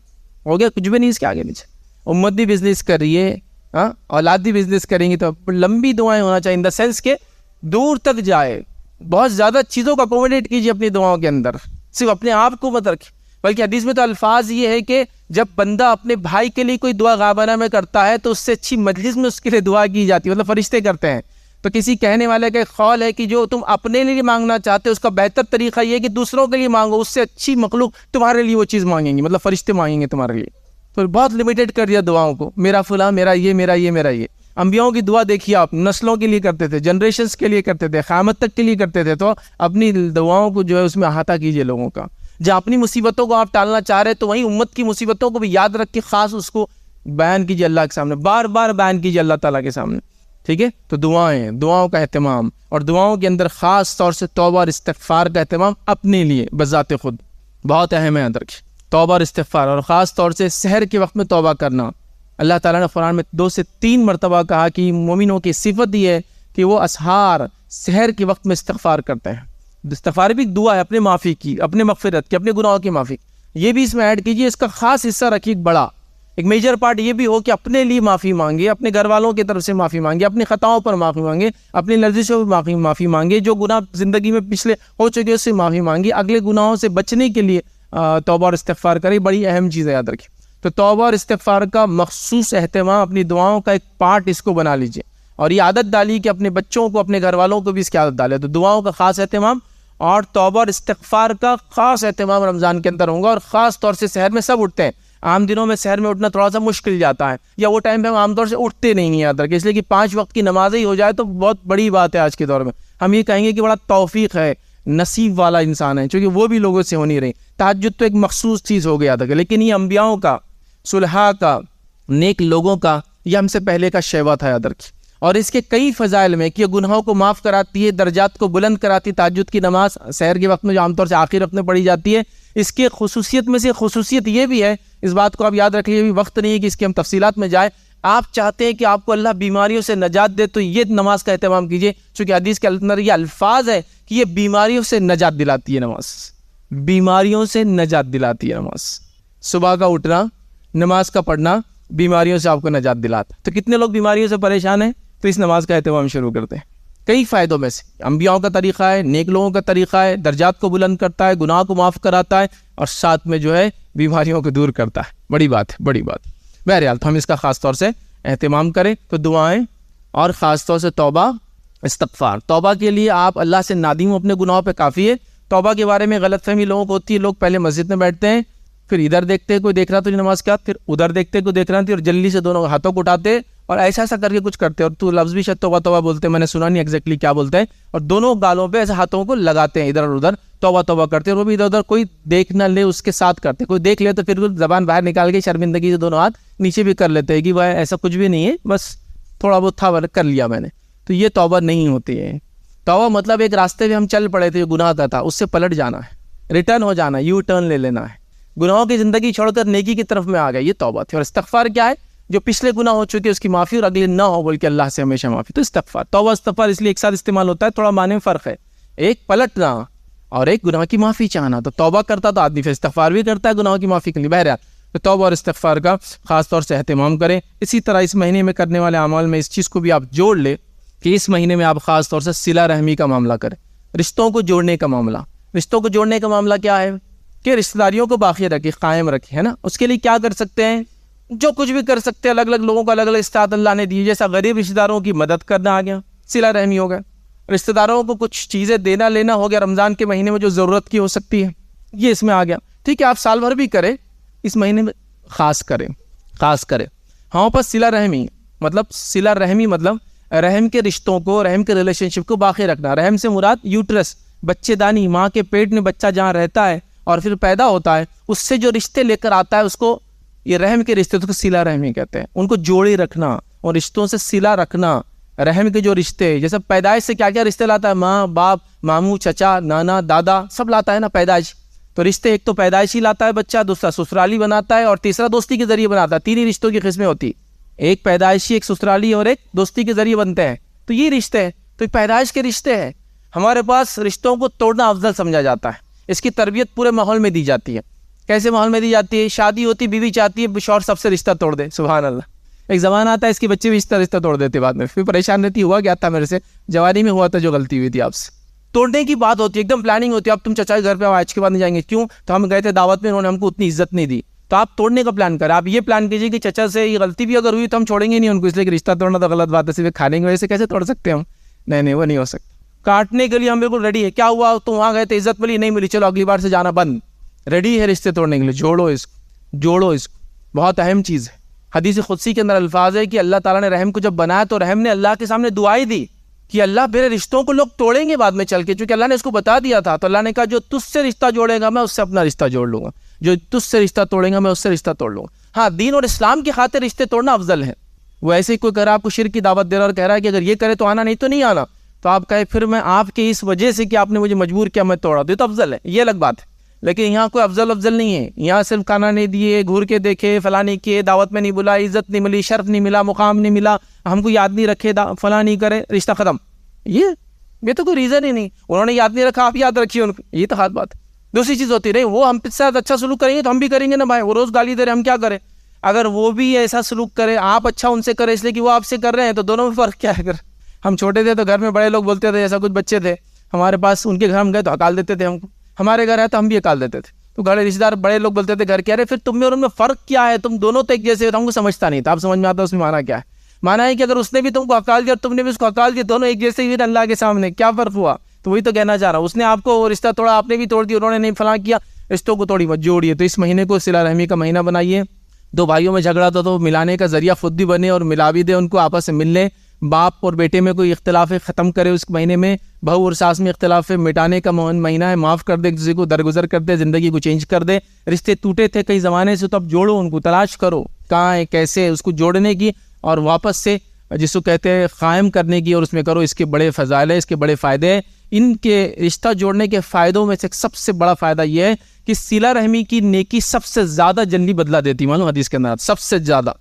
ہو گیا، کچھ بھی نہیں اس کے آگے پیچھے. امت بھی بزنس کر رہی ہے، اولاد بھی بزنس کریں گی، تو لمبی دعائیں ہونا چاہیے، ان دا سینس کہ دور تک جائے. بہت زیادہ چیزوں کو اکوموڈیٹ کیجیے اپنی دعاؤں کے اندر، صرف اپنے آپ کو مت رکھیں. بلکہ حدیث میں تو الفاظ یہ ہے کہ جب بندہ اپنے بھائی کے لیے کوئی دعا غائبانہ میں کرتا ہے تو اس سے اچھی مجلس میں اس کے لیے دعا کی جاتی ہے، مطلب فرشتے کرتے ہیں. تو کسی کہنے والے کا ایک قول ہے کہ جو تم اپنے لیے مانگنا چاہتے ہو اس کا بہتر طریقہ یہ ہے کہ دوسروں کے لیے مانگو، اس سے اچھی مخلوق تمہارے لیے وہ چیز مانگیں گی، مطلب فرشتے مانگیں گے تمہارے لیے. تو بہت لمیٹڈ کر دیا دعاؤں کو، میرا فلاں، میرا یہ، میرا یہ، میرا یہ. انبیاؤں کی دعا دیکھیے آپ، نسلوں کے لیے کرتے تھے، جنریشنز کے لیے کرتے تھے، قیامت تک کے لیے کرتے تھے. تو اپنی دعاؤں کو جو ہے اس میں احاطہ کیجیے لوگوں کا. جہاں اپنی مصیبتوں کو آپ ٹالنا چاہ رہے تو وہیں امت کی مصیبتوں کو بھی یاد رکھ کے خاص اس کو بیان کیجیے اللہ کے سامنے، بار بار بیان کیجیے اللہ تعالیٰ کے سامنے. ٹھیک ہے، تو دعاؤں کا اہتمام، اور دعاؤں کے اندر خاص طور سے توبہ اور استغفار کا اہتمام اپنے لیے بذات خود بہت اہم ہے. ادرک توبہ اور استغفار، اور خاص طور سے سحر کے وقت میں توبہ کرنا. اللہ تعالیٰ نے قرآن میں 2 سے 3 مرتبہ کہا کہ مومنوں کی صفت یہ ہے کہ وہ اسحار، سحر کے وقت میں استغفار کرتے ہیں. استغفار بھی دعا ہے اپنے معافی کی، اپنے مغفرت کی، اپنے گناہوں کی معافی. یہ بھی اس میں ایڈ کیجیے، اس کا خاص حصہ رکھیے بڑا، ایک میجر پارٹ یہ بھی ہو کہ اپنے لیے معافی مانگے، اپنے گھر والوں کی طرف سے معافی مانگے، اپنی خطاؤں پر معافی مانگے، اپنی لرزشوں پر معافی مانگے، جو گناہ زندگی میں پچھلے ہو چکے اس سے معافی مانگے، اگلے گناہوں سے بچنے کے لیے توبہ اور استغفار کرے. بڑی اہم چیز ہے، یاد رکھیے. تو توبہ اور استغفار کا مخصوص اہتمام، اپنی دعاؤں کا ایک پارٹ اس کو بنا لیجیے، اور یہ عادت ڈالی کہ اپنے بچوں کو، اپنے گھر والوں کو بھی اس کی عادت ڈالے. تو دعاؤں کا خاص اہتمام اور توبہ اور استغفار کا خاص اہتمام رمضان کے اندر ہوگا. اور خاص طور سے سحر میں سب اٹھتے ہیں، عام دنوں میں سحر میں اٹھنا تھوڑا سا مشکل جاتا ہے، یا وہ ٹائم پہ ہم عام طور سے اٹھتے نہیں ہیں یاد رکھیں، اس لیے کہ 5 وقت کی نمازیں ہی ہو جائے تو بہت بڑی بات ہے. آج کے دور میں ہم یہ کہیں گے کہ بڑا توفیق ہے، نصیب والا انسان ہے، چونکہ وہ بھی لوگوں سے ہو نہیں رہی. تہجد تو ایک مخصوص چیز ہو گیا تھا، لیکن یہ انبیاؤں کا، صلحاء کا، نیک لوگوں کا، یہ ہم سے پہلے کا شیوا تھا، یاد رکھیں. اور اس کے کئی فضائل میں کہ یہ گناہوں کو معاف کراتی ہے، درجات کو بلند کراتی ہے. تہجد کی نماز سحر کے وقت میں جو عام طور سے آخر وقت میں پڑھی جاتی ہے، اس کے خصوصیت میں سے خصوصیت یہ بھی ہے، اس بات کو آپ یاد رکھ لیجیے، بھی وقت نہیں ہے کہ اس کی ہم تفصیلات میں جائیں. آپ چاہتے ہیں کہ آپ کو اللہ بیماریوں سے نجات دے تو یہ نماز کا اہتمام کیجیے، چونکہ حدیث کے اندر یہ الفاظ ہے کہ یہ بیماریوں سے نجات دلاتی ہے نماز، بیماریوں سے نجات دلاتی ہے نماز. صبح کا اٹھنا، نماز کا پڑھنا بیماریوں سے آپ کو نجات دلاتا. تو کتنے لوگ بیماریوں سے پریشان ہیں، تو اس نماز کا اہتمام شروع کرتے ہیں. کئی فائدوں میں سے انبیاءوں کا طریقہ ہے، نیک لوگوں کا طریقہ ہے، درجات کو بلند کرتا ہے، گناہ کو معاف کراتا ہے، اور ساتھ میں جو ہے بیماریوں کو دور کرتا ہے. بڑی بات ہے، بڑی بات. بہرحال تو ہم اس کا خاص طور سے اہتمام کریں. تو دعائیں اور خاص طور سے توبہ استغفار. توبہ کے لیے آپ اللہ سے نادم ہو اپنے گناہوں پہ، کافی ہے. توبہ کے بارے میں غلط فہمی لوگوں کو ہوتی ہے، لوگ پہلے مسجد میں بیٹھتے ہیں، پھر ادھر دیکھتے ہیں کوئی دیکھ رہا تو نماز کے بعد، پھر ادھر دیکھتے کوئی دیکھ رہا تھی، اور جلدی سے دونوں ہاتھوں کو اٹھاتے اور ایسا کر کے کچھ کرتے، اور تو لفظ بھی شاید توبہ توبہ بولتے ہیں، میں نے سنا نہیں ایگزیکٹلی کیا بولتے ہیں، اور دونوں گالوں پہ ایسے ہاتھوں کو لگاتے ہیں ادھر اور ادھر، توبہ توبہ کرتے ہیں. اور وہ بھی ادھر ادھر کوئی دیکھ نہ لے اس کے ساتھ کرتے، کوئی دیکھ لے تو پھر زبان باہر نکال کے شرمندگی سے دونوں ہاتھ نیچے بھی کر لیتے ہیں کہ بھائی ایسا کچھ بھی نہیں ہے، بس تھوڑا بہت تھا کر لیا میں نے. تو یہ توبہ نہیں ہوتی ہے. توبہ مطلب ایک راستے پہ ہم چل پڑے تھے جو گناہ کا تھا، اس سے پلٹ جانا ہے، ریٹرن ہو جانا ہے، یو ٹرن لے لینا ہے، گناہوں کی زندگی چھوڑ کر نیکی کی طرف میں آ گیا. یہ توبہ تھی. اور استغفار کیا ہے؟ جو پچھلے گناہ ہو چکے اس کی معافی، اور اگلے نہ ہو بول کے اللہ سے ہمیشہ معافی. تو استغفار، توبہ استغفار اس لیے ایک ساتھ استعمال ہوتا ہے، تھوڑا معنی میں فرق ہے، ایک پلٹنا اور ایک گناہ کی معافی چاہنا. تو توبہ کرتا تو آدمی پھر استغفار بھی کرتا ہے گناہوں کی معافی کے لیے. بہرحال تو توبہ اور استغفار کا خاص طور سے اہتمام کریں. اسی طرح اس مہینے میں کرنے والے اعمال میں اس چیز کو بھی آپ جوڑ لیں کہ اس مہینے میں آپ خاص طور سے صلہ رحمی کا معاملہ کریں، رشتوں کو جوڑنے کا معاملہ. رشتوں کو جوڑنے کا معاملہ کیا ہے کہ رشتہ داریوں کو باقی رکھے، قائم رکھے، ہے نا. اس کے لیے کیا کر سکتے ہیں؟ جو کچھ بھی کر سکتے ہیں. الگ الگ لوگوں کو الگ الگ استعداد اللہ نے دی، جیسا غریب رشتہ داروں کی مدد کرنا آ گیا، صلہ رحمی ہو گیا. رشتہ داروں کو کچھ چیزیں دینا لینا ہو گیا، رمضان کے مہینے میں جو ضرورت کی ہو سکتی ہے یہ اس میں آ گیا. ٹھیک ہے، آپ سال بھر بھی کریں، اس مہینے میں خاص کریں، خاص کریں. ہاں پر صلہ رحمی مطلب رحم کے رشتوں کو، رحم کے ریلیشن شپ کو باقی رکھنا. رحم سے مراد یوٹرس، بچے دانی، ماں کے پیٹ میں بچہ جہاں رہتا ہے اور پھر پیدا ہوتا ہے، اس سے جو رشتے لے کر آتا ہے اس کو یہ رحم کے رشتے کو صلہ رحمی کہتے ہیں. ان کو جوڑے رکھنا اور رشتوں سے صلہ رکھنا. رحم کے جو رشتے، جیسے پیدائش سے کیا کیا رشتے لاتا ہے، ماں باپ، ماموں چچا نانا دادا سب لاتا ہے نا پیدائش. تو رشتے ایک تو پیدائشی لاتا ہے بچہ، دوسرا سسرالی بناتا ہے، اور تیسرا دوستی کے ذریعے بناتا ہے. 3 ہی رشتوں کی قسمیں ہوتی، ایک پیدائشی، ایک سسرالی اور ایک دوستی کے ذریعے بنتے ہیں. تو یہ رشتے ہیں، تو پیدائش کے رشتے ہیں. ہمارے پاس رشتوں کو توڑنا افضل سمجھا جاتا ہے. اس کی تربیت پورے ماحول میں دی جاتی ہے. کیسے ماحول میں دی جاتی ہے؟ شادی ہوتی، بیوی چاہتی ہے شوہر سب سے رشتہ توڑ دے. سبحان اللہ. ایک زمانہ آتا ہے اس کے بچے بھی رشتہ توڑ دیتے بعد میں، پھر پریشان رہتی، ہوا کیا تھا میرے سے، جوانی میں ہوا تھا جو غلطی ہوئی تھی آپ سے. توڑنے کی بات ہوتی ہے، ایک دم پلاننگ ہوتی ہے. اب تم چچا کے گھر پہ آج کے بعد نہیں جائیں گے. کیوں؟ تو ہم گئے تھے دعوت میں، انہوں نے ہم کو اتنی عزت نہیں دی. تو آپ توڑنے کا پلان کریں. آپ یہ پلان کیجیے کہ چچا سے یہ غلطی بھی اگر ہوئی تو ہم چھوڑیں گے نہیں ان کو، اس لیے کہ رشتہ توڑنا تو غلط بات ہے، صرف کھانے کی وجہ سے کیسے توڑ سکتے ہیں ہم؟ نہیں، وہ نہیں ہو سکتا. کاٹنے کے لیے ہم بالکل ریڈی ہے. کیا ہوا؟ تو وہاں گئے تھے، عزت ملی نہیں ملی، چلو اگلی بار سے جانا بند. ریڈی ہے رشتے توڑنے کے لیے. جوڑو اس کو، بہت اہم چیز ہے. حدیث قدسی کے اندر الفاظ ہے کہ اللہ تعالیٰ نے رحم کو جب بنایا تو رحم نے اللہ کے سامنے دعائی دی کہ اللہ میرے رشتوں کو لوگ توڑیں گے بعد میں چل کے، چونکہ اللہ نے اس کو بتا دیا تھا. تو اللہ نے کہا جو تجھ سے رشتہ جوڑے گا میں اس سے اپنا رشتہ جوڑ لوں گا، جو تجھ سے رشتہ توڑے گا میں اس سے رشتہ توڑ لوں گا. ہاں، دین اور اسلام کی خاطر رشتے توڑنا افضل ہے. وہ ایسے ہی کوئی کہہ رہا، آپ کو شرک کی دعوت دے رہا اور کہہ رہا ہے کہ اگر یہ کرے تو آنا، نہیں تو نہیں آنا، تو آپ کہے پھر میں آپ کے اس وجہ سے کہ آپ نے مجھے مجبور کیا میں توڑا دوں، تو افضل ہے. یہ الگ بات ہے. لیکن یہاں کوئی افضل نہیں ہے. یہاں صرف کھانا نہیں دیے، گھور کے دیکھے، فلاں نہیں کیے، دعوت میں نہیں بلا، عزت نہیں ملی، شرف نہیں ملا، مقام نہیں ملا، ہم کو یاد نہیں رکھے، فلاں نہیں کرے، رشتہ ختم. یہ تو کوئی ریزن ہی نہیں. انہوں نے یاد نہیں رکھا، آپ یاد رکھیے ان کو. یہ تو خاص بات ہے. دوسری چیز ہوتی نہیں وہ ہم سے ساتھ اچھا سلوک کریں گے تو ہم بھی کریں گے نا بھائی. وہ روز گالی دے رہے ہم کیا کریں؟ اگر وہ بھی ایسا سلوک کرے, آپ اچھا ان سے کرے اس لیے کہ وہ آپ سے کر رہے ہیں, تو دونوں میں فرق کیا ہے؟ اگر ہم چھوٹے تھے تو گھر میں بڑے لوگ بولتے تھے, ایسا کچھ بچے تھے ہمارے پاس, ان کے گھر ہم گئے تو ہکال دیتے تھے ہم کو, ہمارے گھر ہے تو ہم بھی ہکال دیتے تھے. تو گھر رشتے دار بڑے لوگ بولتے تھے گھر کیا رہے, پھر تم میں اور ان میں فرق کیا ہے؟ تم دونوں تو ایک جیسے, ہم کو سمجھتا نہیں تھا. اب سمجھ میں آتا اس میں مانا کیا ہے. مانا ہے کہ اگر اس نے بھی تم کو ہکال دیا اور تم نے بھی اس کو ہکال دیا, دونوں ایک جیسے ہی اللہ کے سامنے, کیا فرق ہوا؟ تو وہی تو کہنا چاہ رہا ہوں, اس نے آپ کو رشتہ توڑا, آپ نے بھی توڑ دیا, انہوں نے نہیں فلاں کیا, رشتوں کو توڑی مت جوڑیے. تو اس مہینے کو صلہ رحمی کا مہینہ بنائیے. دو بھائیوں میں جھگڑا تو ملانے کا ذریعہ خود بھی بنے اور ملا بھی دے ان کو, آپس سے مل لیں. باپ اور بیٹے میں کوئی اختلاف ہے ختم کرے اس مہینے میں. بہو اور ساس میں اختلاف ہے مٹانے کا مہینہ ہے, معاف کر دے ایک دوسرے کو, درگزر کر دے, زندگی کو چینج کر دے. رشتے ٹوٹے تھے کئی زمانے سے تو اب جوڑو ان کو, تلاش کرو کہاں ہے کیسے اس کو جوڑنے کی, اور واپس سے جس کو کہتے ہیں قائم کرنے کی, اور اس میں کرو. اس کے بڑے فضائل ہیں, اس کے بڑے فائدے ہیں. ان کے رشتہ جوڑنے کے فائدوں میں سے سب سے بڑا فائدہ یہ ہے کہ صلہ رحمی کی نیکی سب سے زیادہ جلدی بدلہ دیتی. معلوم حدیث کے اندر سب سے زیادہ,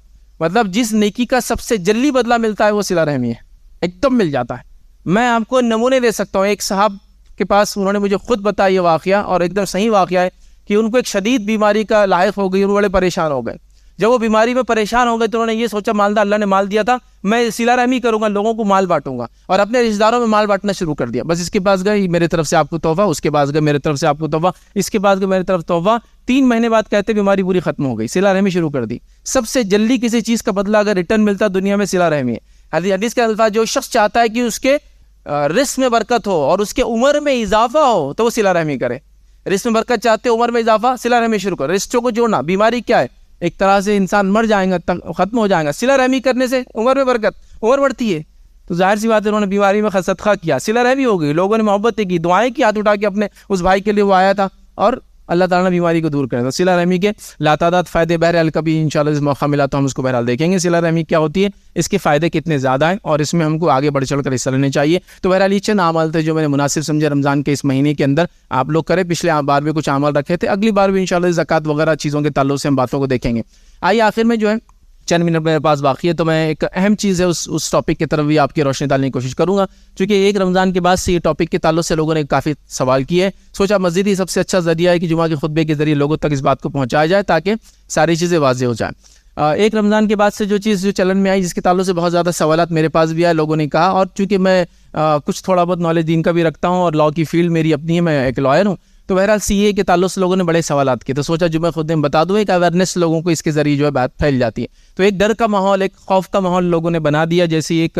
مطلب جس نیکی کا سب سے جلدی بدلہ ملتا ہے وہ صلہ رحمی ہے, ایک دم مل جاتا ہے. میں آپ کو نمونے دے سکتا ہوں. ایک صاحب کے پاس انہوں نے مجھے خود بتایا یہ واقعہ, اور ایک دم صحیح واقعہ ہے کہ ان کو ایک شدید بیماری کا لاحق ہو گئی, وہ بڑے پریشان ہو گئے. جب وہ بیماری میں پریشان ہو گئے تو انہوں نے یہ سوچا مالدار اللہ نے مال دیا تھا, میں صلہ رحمی کروں گا, لوگوں کو مال بانٹوں گا, اور اپنے رشتہ داروں میں مال بانٹنا شروع کر دیا. بس اس کے پاس گئے, میرے طرف سے آپ کو تحفہ, اس کے پاس گئے میرے طرف سے آپ کو تحفہ, اس کے پاس گئے میرے طرف تحفہ. 3 مہینے بعد کہتے بیماری پوری ختم ہو گئی, صلہ رحمی شروع کر دی. سب سے جلدی کسی چیز کا بدلہ اگر ریٹرن ملتا دنیا میں صلہ رحمی ہے. حدیث کے الفاظ, جو شخص چاہتا ہے کہ اس کے رزق میں برکت ہو اور اس کے عمر میں اضافہ ہو تو وہ صلہ رحمی کرے. رزق میں برکت چاہتے, عمر میں اضافہ, صلہ رحمی شروع کرو. رشتوں کو جوڑنا, بیماری کیا ہے, ایک طرح سے انسان مر جائے گا, ختم ہو جائے گا. صلہ رحمی کرنے سے عمر میں برکت, عمر بڑھتی ہے. تو ظاہر سی بات ہے انہوں نے بیماری میں صدقہ کیا, صلہ رحمی ہو گئی, لوگوں نے محبت کی, دعائیں کی, ہاتھ اٹھا کے اپنے اس بھائی کے لیے وہ آیا تھا, اور اللہ تعالیٰ نے بیماری کو دور کرا. صلہ رحمی کے لاتعداد فائدے, بہرحال کبھی انشاءاللہ اس موقع ملا تو ہم اس کو بہرحال دیکھیں گے صلہ رحمی کیا ہوتی ہے, اس کے فائدے کتنے زیادہ ہیں, اور اس میں ہم کو آگے بڑھ چڑھ کر حصہ لینے چاہیے. تو بہرحال یہ چند اعمال تھے جو میں نے مناسب سمجھے رمضان کے اس مہینے کے اندر آپ لوگ کریں. پچھلے بار بھی کچھ اعمال رکھے تھے, اگلی بار بھی انشاءاللہ زکوٰۃ وغیرہ چیزوں کے تعلق سے ہم باتوں کو دیکھیں گے. آئیے آخر میں جو ہے چند منٹ میرے پاس باقی ہے, تو میں ایک اہم چیز ہے اس ٹاپک کی طرف بھی آپ کی روشنی ڈالنے کی کوشش کروں گا, چونکہ ایک رمضان کے بعد سے یہ ٹاپک کے تعلق سے لوگوں نے کافی سوال کیے. سوچا مسجد ہی سب سے اچھا ذریعہ ہے کہ جمعہ کے خطبے کے ذریعے لوگوں تک اس بات کو پہنچایا جائے تاکہ ساری چیزیں واضح ہو جائیں. ایک رمضان کے بعد سے جو چیز جو چلن میں آئی, جس کے تعلق سے بہت زیادہ سوالات میرے پاس بھی آئے, لوگوں نے کہا, اور چونکہ میں کچھ تھوڑا بہت نالج دین کا بھی رکھتا ہوں اور لاء کی فیلڈ میری اپنی ہے, میں ایک لائر ہوں, تو بہرحال سی اے کے تعلق سے لوگوں نے بڑے سوالات کیے. تو سوچا جمعہ خطبے میں بتا دوں, ایک اویئرنیس لوگوں کو اس کے ذریعے جو ہے بات پھیل جاتی ہے. تو ایک ڈر کا ماحول, ایک خوف کا ماحول لوگوں نے بنا دیا. جیسے ایک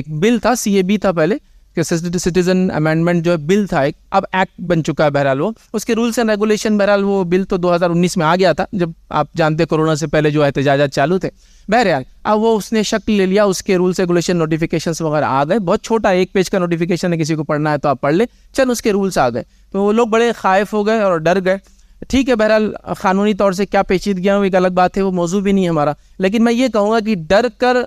بل تھا, سی اے بی تھا پہلے, کہ سٹیزن امینڈمنٹ جو ہے بل تھا ایک, اب ایکٹ بن چکا ہے. بہرحال وہ اس کے رولس اینڈ ریگولیشن, بہرحال وہ بل تو 2019 میں آ گیا تھا, جب آپ جانتے کورونا سے پہلے جو احتجاجات چالو تھے. بہرحال اب وہ اس نے شکل لے لیا, اس کے رولس ریگولیشن نوٹیفیکیشنس وغیرہ آ گئے. بہت چھوٹا 1 پیج کا نوٹیفیکیشن ہے, کسی کو پڑھنا ہے تو آپ پڑھ لیں, چند اس کے رولس آ گئے. تو وہ لوگ بڑے خائف ہو گئے اور ڈر گئے. ٹھیک ہے, بہرحال قانونی طور سے کیا پیچیدگیاں وہ ایک الگ بات ہے, وہ موضوع بھی نہیں ہے ہمارا. لیکن میں یہ کہوں گا کہ ڈر کر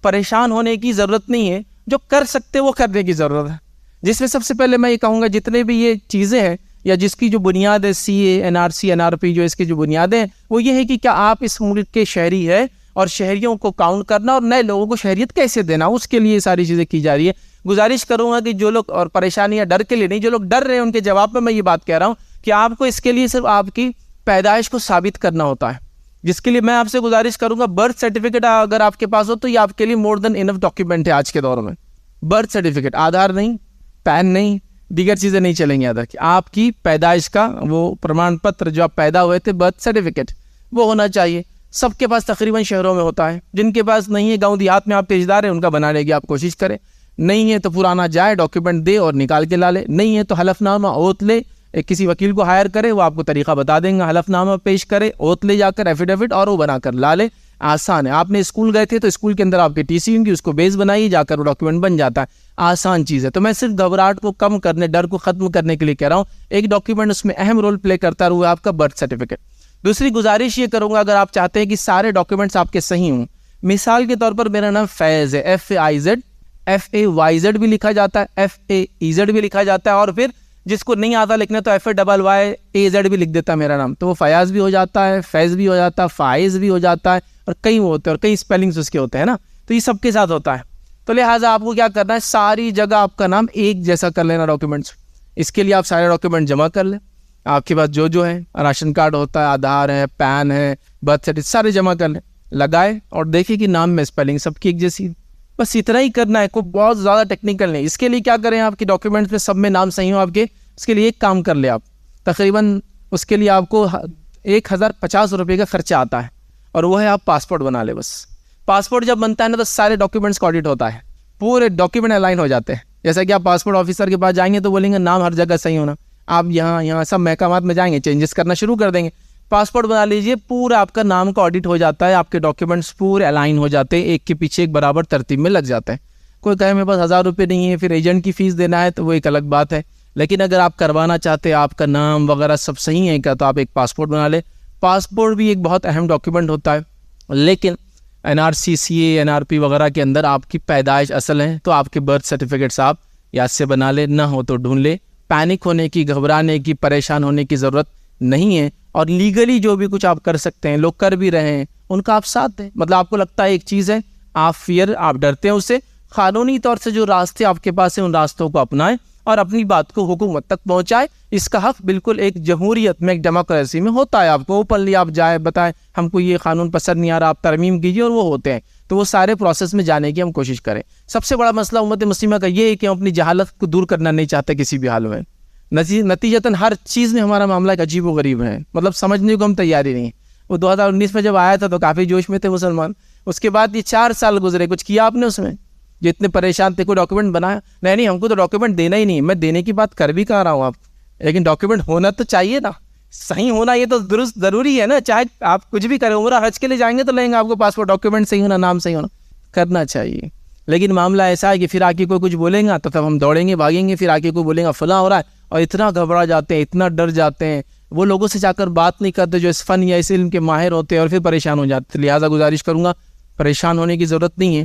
پریشان ہونے کی ضرورت نہیں ہے, جو کر سکتے وہ کرنے کی ضرورت ہے. جس میں سب سے پہلے میں یہ کہوں گا جتنے بھی یہ چیزیں ہیں یا جس کی جو بنیاد ہے, C A, N R C, N R P, جو اس کی جو بنیادیں ہیں وہ یہ ہے کہ کیا آپ اس ملک کے شہری ہے, اور شہریوں کو کاؤنٹ کرنا اور نئے لوگوں کو شہریت کیسے دینا, اس کے لیے ساری چیزیں کی جا رہی ہے. گزارش کروں گا کہ جو لوگ, اور پریشانی یا ڈر کے لیے نہیں, جو لوگ ڈر رہے ہیں ان کے جواب میں یہ بات کہہ رہا ہوں کہ آپ کو اس کے لیے صرف آپ کی پیدائش کو ثابت کرنا ہوتا ہے, جس کے لیے میں آپ سے گزارش کروں گا برتھ سرٹیفکیٹ اگر آپ کے پاس ہو تو یہ آپ کے لیے مور دین انف ڈاکیومنٹ ہے آج کے دور میں. برتھ سرٹیفکیٹ, آدھار نہیں, پین نہیں, دیگر چیزیں نہیں چلیں گی. ادھر کی آپ کی پیدائش کا وہ پرمان پتر جو آپ پیدا ہوئے تھے, برتھ سرٹیفکیٹ, وہ ہونا چاہیے. سب کے پاس تقریباً شہروں میں ہوتا ہے. جن کے پاس نہیں ہے, گاؤں دیہات میں آپ پیشدار ہیں, ان کا بنانے کی آپ کوشش کریں. نہیں ہے تو پرانا جائے, ڈاکیومنٹ دے اور نکال کے لا لے. نہیں ہے تو حلف نامہ اوت لے, کسی وکیل کو ہائر کرے, وہ آپ کو طریقہ بتا دیں گا. حلف نامہ پیش کرے, اوت لے جا کر ایفیڈیوٹ, اور وہ بنا کر لا لے. آسان ہے. آپ نے اسکول گئے تھے تو اسکول کے اندر آپ کی ٹی سی ہوں گی, اس کو بیس بنائیے, جا کر وہ ڈاکیومنٹ بن جاتا ہے. آسان چیز ہے. تو میں صرف گھبراہٹ کو کم کرنے, ڈر کو ختم کرنے کے لیے کہہ رہا ہوں. ایک ڈاکیومنٹ اس میں اہم رول پلے کرتا ہے, وہ آپ کا برتھ سرٹیفکیٹ. دوسری گزارش یہ کروں گا, اگر آپ چاہتے ہیں کہ سارے ڈاکیومنٹس آپ کے صحیح ہوں, مثال کے طور پر میرا نام فیض ہے, FAIZ بھی لکھا جاتا ہے, FAEZ بھی لکھا جاتا ہے, اور پھر جس کو نہیں آتا لکھنا تو FAYAZ بھی لکھ دیتا ہے میرا نام, تو وہ فیاض بھی ہو جاتا ہے, فیض بھی ہو جاتا ہے, فائز بھی ہو جاتا ہے, اور کئی وہ ہوتے ہیں, اور کئی اسپیلنگس اس کے ہوتے ہیں نا. تو یہ سب کے ساتھ ہوتا ہے. تو لہٰذا آپ کو کیا کرنا ہے, ساری جگہ آپ کا نام ایک جیسا کر لینا ڈاکیومنٹس. اس کے لیے آپ سارے ڈاکیومنٹ جمع کر لیں. آپ کے پاس جو ہے راشن کارڈ ہوتا ہے، آدھار ہے، پین ہے، برتھ سرٹیفکیٹ، سارے جمع کر لیں، لگائے اور دیکھیں کہ نام میں اسپیلنگ سب کی ایک جیسی، بس اتنا ہی کرنا ہے، کوئی بہت زیادہ ٹیکنیکل نہیں۔ اس کے لیے کیا کریں، آپ کے ڈاکیومنٹس میں سب میں نام صحیح ہو آپ کے، اس کے لیے ایک کام کر لیں آپ، تقریباً اس کے لیے آپ کو 1050 روپے کا خرچہ آتا ہے، اور وہ ہے آپ پاسپورٹ بنا لیں۔ بس پاسپورٹ جب بنتا ہے نا تو سارے ڈاکیومنٹس کا آڈٹ ہوتا ہے، پورے ڈاکیومنٹ الائن ہو جاتے ہیں۔ جیسا کہ آپ پاسپورٹ آفیسر کے پاس جائیں گے تو بولیں گے نام ہر جگہ صحیح ہونا، آپ یہاں سب محکمات میں جائیں گے چینجز کرنا شروع کر دیں گے۔ پاسپورٹ بنا لیجئے، پورا آپ کا نام کا آڈٹ ہو جاتا ہے، آپ کے ڈاکیومنٹس پورے الائن ہو جاتے ہیں، ایک کے پیچھے ایک برابر ترتیب میں لگ جاتے ہیں۔ کوئی کہے میرے پاس 1000 روپے نہیں ہے، پھر ایجنٹ کی فیس دینا ہے تو وہ ایک الگ بات ہے، لیکن اگر آپ کروانا چاہتے ہیں، آپ کا نام وغیرہ سب صحیح ہے کیا، تو آپ ایک پاسپورٹ بنا لیں۔ پاسپورٹ بھی ایک بہت اہم ڈاکیومنٹ ہوتا ہے، لیکن NRC CA NRP وغیرہ کے اندر آپ کی پیدائش اصل ہے، تو آپ کے برتھ سرٹیفکیٹس آپ یاد سے بنا لیں، نہ ہو تو ڈھونڈ لیں۔ پینک ہونے کی، گھبرانے کی، پریشان ہونے کی ضرورت نہیں ہے، اور لیگلی جو بھی کچھ آپ کر سکتے ہیں، لوگ کر بھی رہے ہیں، ان کا آپ ساتھ دیں۔ مطلب آپ کو لگتا ہے ایک چیز ہے، آپ ڈرتے ہیں اس سے، قانونی طور سے جو راستے آپ کے پاس ہیں ان راستوں کو اپنائیں اور اپنی بات کو حکومت تک پہنچائے۔ اس کا حق بالکل ایک جمہوریت میں، ایک ڈیموکریسی میں ہوتا ہے۔ آپ کو اوپنلی آپ جائے بتائیں ہم کو یہ قانون پسند نہیں آ رہا، آپ ترمیم کیجیے، اور وہ ہوتے ہیں، تو وہ سارے پروسیس میں جانے کی ہم کوشش کریں۔ سب سے بڑا مسئلہ امت مسلمہ کا یہ ہے کہ ہم اپنی جہالت کو دور کرنا نہیں چاہتے کسی بھی حال میں، نتیجتاً ہر چیز میں ہمارا معاملہ ایک عجیب و غریب ہے، مطلب سمجھنے کو ہم تیاری نہیں۔ وہ 2019 میں جب آیا تھا تو کافی جوش میں تھے مسلمان، اس کے بعد یہ 4 سال گزرے، کچھ کیا آپ نے اس میں؟ جو اتنے پریشان تھے، کوئی ڈاکیومنٹ بنایا نہیں، ہم کو تو ڈاکیومنٹ دینا ہی نہیں، میں دینے کی بات کر بھی کہہ رہا ہوں آپ، لیکن ڈاکیومنٹ ہونا تو چاہیے نا، صحیح ہونا یہ تو درست ضروری ہے نا، چاہے آپ کچھ بھی کریں، عمرہ حج کے لیے جائیں گے تو لیں گے آپ کو پاسپورٹ، ڈاکیومنٹ صحیح ہونا، نام صحیح ہونا، کرنا چاہیے۔ لیکن معاملہ ایسا ہے کہ پھر آ کے کوئی کچھ بولیں گا تو تب ہم دوڑیں گے، بھاگیں گے، پھر آ کے کوئی بولیں گا فلاں ہو رہا ہے، اور اتنا گھبرا جاتے ہیں، اتنا ڈر جاتے ہیں، وہ لوگوں سے جا کر بات نہیں کرتے جو اس فن یا اس علم کے ماہر ہوتے ہیں، اور پھر پریشان ہو جاتے۔ لہٰذا گزارش کروں گا، پریشان ہونے کی ضرورت نہیں ہے،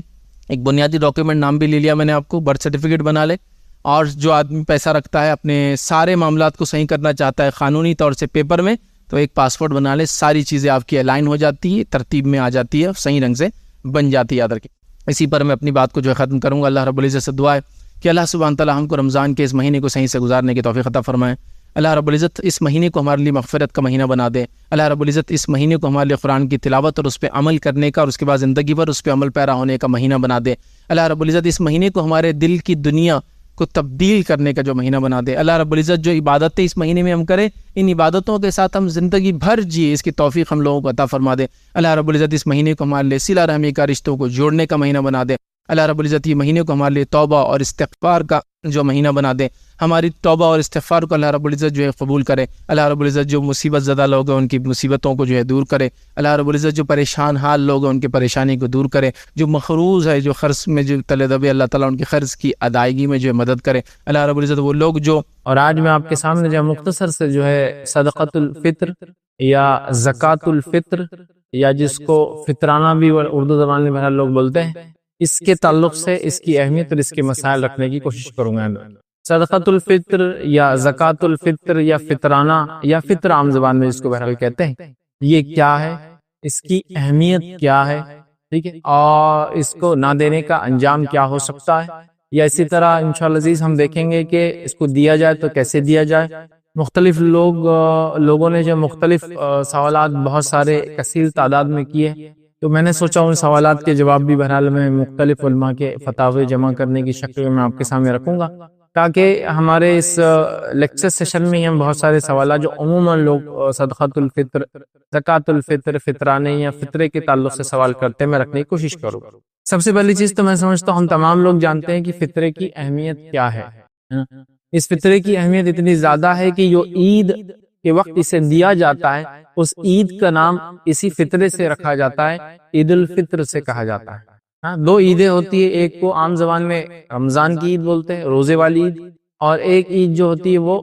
ایک بنیادی ڈاکیومنٹ نام بھی لے لیا میں نے آپ کو، برتھ سرٹیفکیٹ بنا لے، اور جو آدمی پیسہ رکھتا ہے، اپنے سارے معاملات کو صحیح کرنا چاہتا ہے قانونی طور سے پیپر میں، تو ایک پاسپورٹ بنا لے، ساری چیزیں آپ کی الائن ہو جاتی ہے، ترتیب میں آ جاتی ہے، صحیح رنگ سے بن جاتی ہے، یاد رکھیں۔ اسی پر میں اپنی بات کو جو ہے ختم کروں گا۔ اللہ رب العزت سے دعا ہے کہ اللہ سبحانہ تعالیٰ ہم کو رمضان کے اس مہینے کو صحیح سے گزارنے کی توفیق عطا فرمائے۔ اللہ رب العزت اس مہینے کو ہمارے لیے مغفرت کا مہینہ بنا دے۔ اللہ رب العزت اس مہینے کو ہمارے لیے قرآن کی تلاوت اور اس پہ عمل کرنے کا، اور اس کے بعد زندگی بھر اس پہ عمل پیرا ہونے کا مہینہ بنا دے۔ اللہ رب العزت اس مہینے کو ہمارے دل کی دنیا کو تبدیل کرنے کا جو مہینہ بنا دے۔ اللہ رب العزت جو عبادتیں اس مہینے میں ہم کریں، ان عبادتوں کے ساتھ ہم زندگی بھر جیے، اس کی توفیق ہم لوگوں کو عطا فرما دے۔ اللہ رب العزت اس مہینے کو ہمارے لیے صلہ رحمی کا، رشتوں کو جوڑنے کا مہینہ بنا دے۔ اللہ رب العزت یہ مہینے کو ہمارے لیے توبہ اور استغفار کا جو مہینہ بنا دے، ہماری توبہ اور استغفار کو اللہ رب العزت جو ہے قبول کرے۔ اللہ رب العزت جو مصیبت زدہ لوگ ہیں ان کی مصیبتوں کو جو ہے دور کرے۔ اللہ رب العزت جو پریشان حال لوگ ہیں ان کی پریشانی کو دور کرے۔ جو مقروض ہے، جو قرض میں جو تلے دبے، اللہ تعالیٰ ان کے قرض کی ادائیگی میں جو ہے مدد کرے۔ اللہ رب العزت وہ لوگ جو، اور آج میں آپ کے سامنے جو مختصر سے جو ہے صدقۃ الفطر یا زکوٰۃ الفطر، یا جس کو فطرانہ بھی اردو زبان میں بہرحال لوگ بولتے ہیں، اس کے تعلق سے اس کی اہمیت اور اس کے مسائل رکھنے کی کوشش کروں گا۔ صدقۃ الفطر یا زکوٰۃ الفطر یا فطرانہ یا فطر عام زبان میں جس کو بہرحال کہتے ہیں، یہ کیا ہے، اس کی اہمیت کیا ہے، ٹھیک ہے، اور اس کو نہ دینے کا انجام کیا ہو سکتا ہے، یا اسی طرح انشاءاللہ عزیز ہم دیکھیں گے کہ اس کو دیا جائے تو کیسے دیا جائے۔ مختلف لوگوں نے جو مختلف سوالات بہت سارے کثیر تعداد میں کیے، تو میں نے سوچا ان سوالات کے جواب بھی بہرحال میں مختلف علماء کے فتاوی جمع کرنے کی شکل میں آپ کے سامنے رکھوں گا، تاکہ ہمارے اس لیکچر سیشن میں ہم بہت سارے سوالات جو عموماً لوگ صدقۃ الفطر، زکوٰۃ الفطر، فطرانے یا فطرے کے تعلق سے سوال کرتے ہیں، میں رکھنے کی کوشش کروں گا۔ سب سے پہلی چیز تو میں سمجھتا ہوں ہم تمام لوگ جانتے ہیں کہ فطرے کی اہمیت کیا ہے۔ اس فطرے کی اہمیت اتنی زیادہ ہے کہ جو عید کے وقت اسے دیا جاتا ہے، اس عید کا نام اسی فطرے سے رکھا جاتا ہے، عید الفطر سے کہا جاتا ہے۔ 2 عیدیں ہوتی ہے، ایک کو عام زبان میں رمضان کی عید بولتے ہیں، روزے والی عید، اور ایک عید جو ہوتی ہے وہ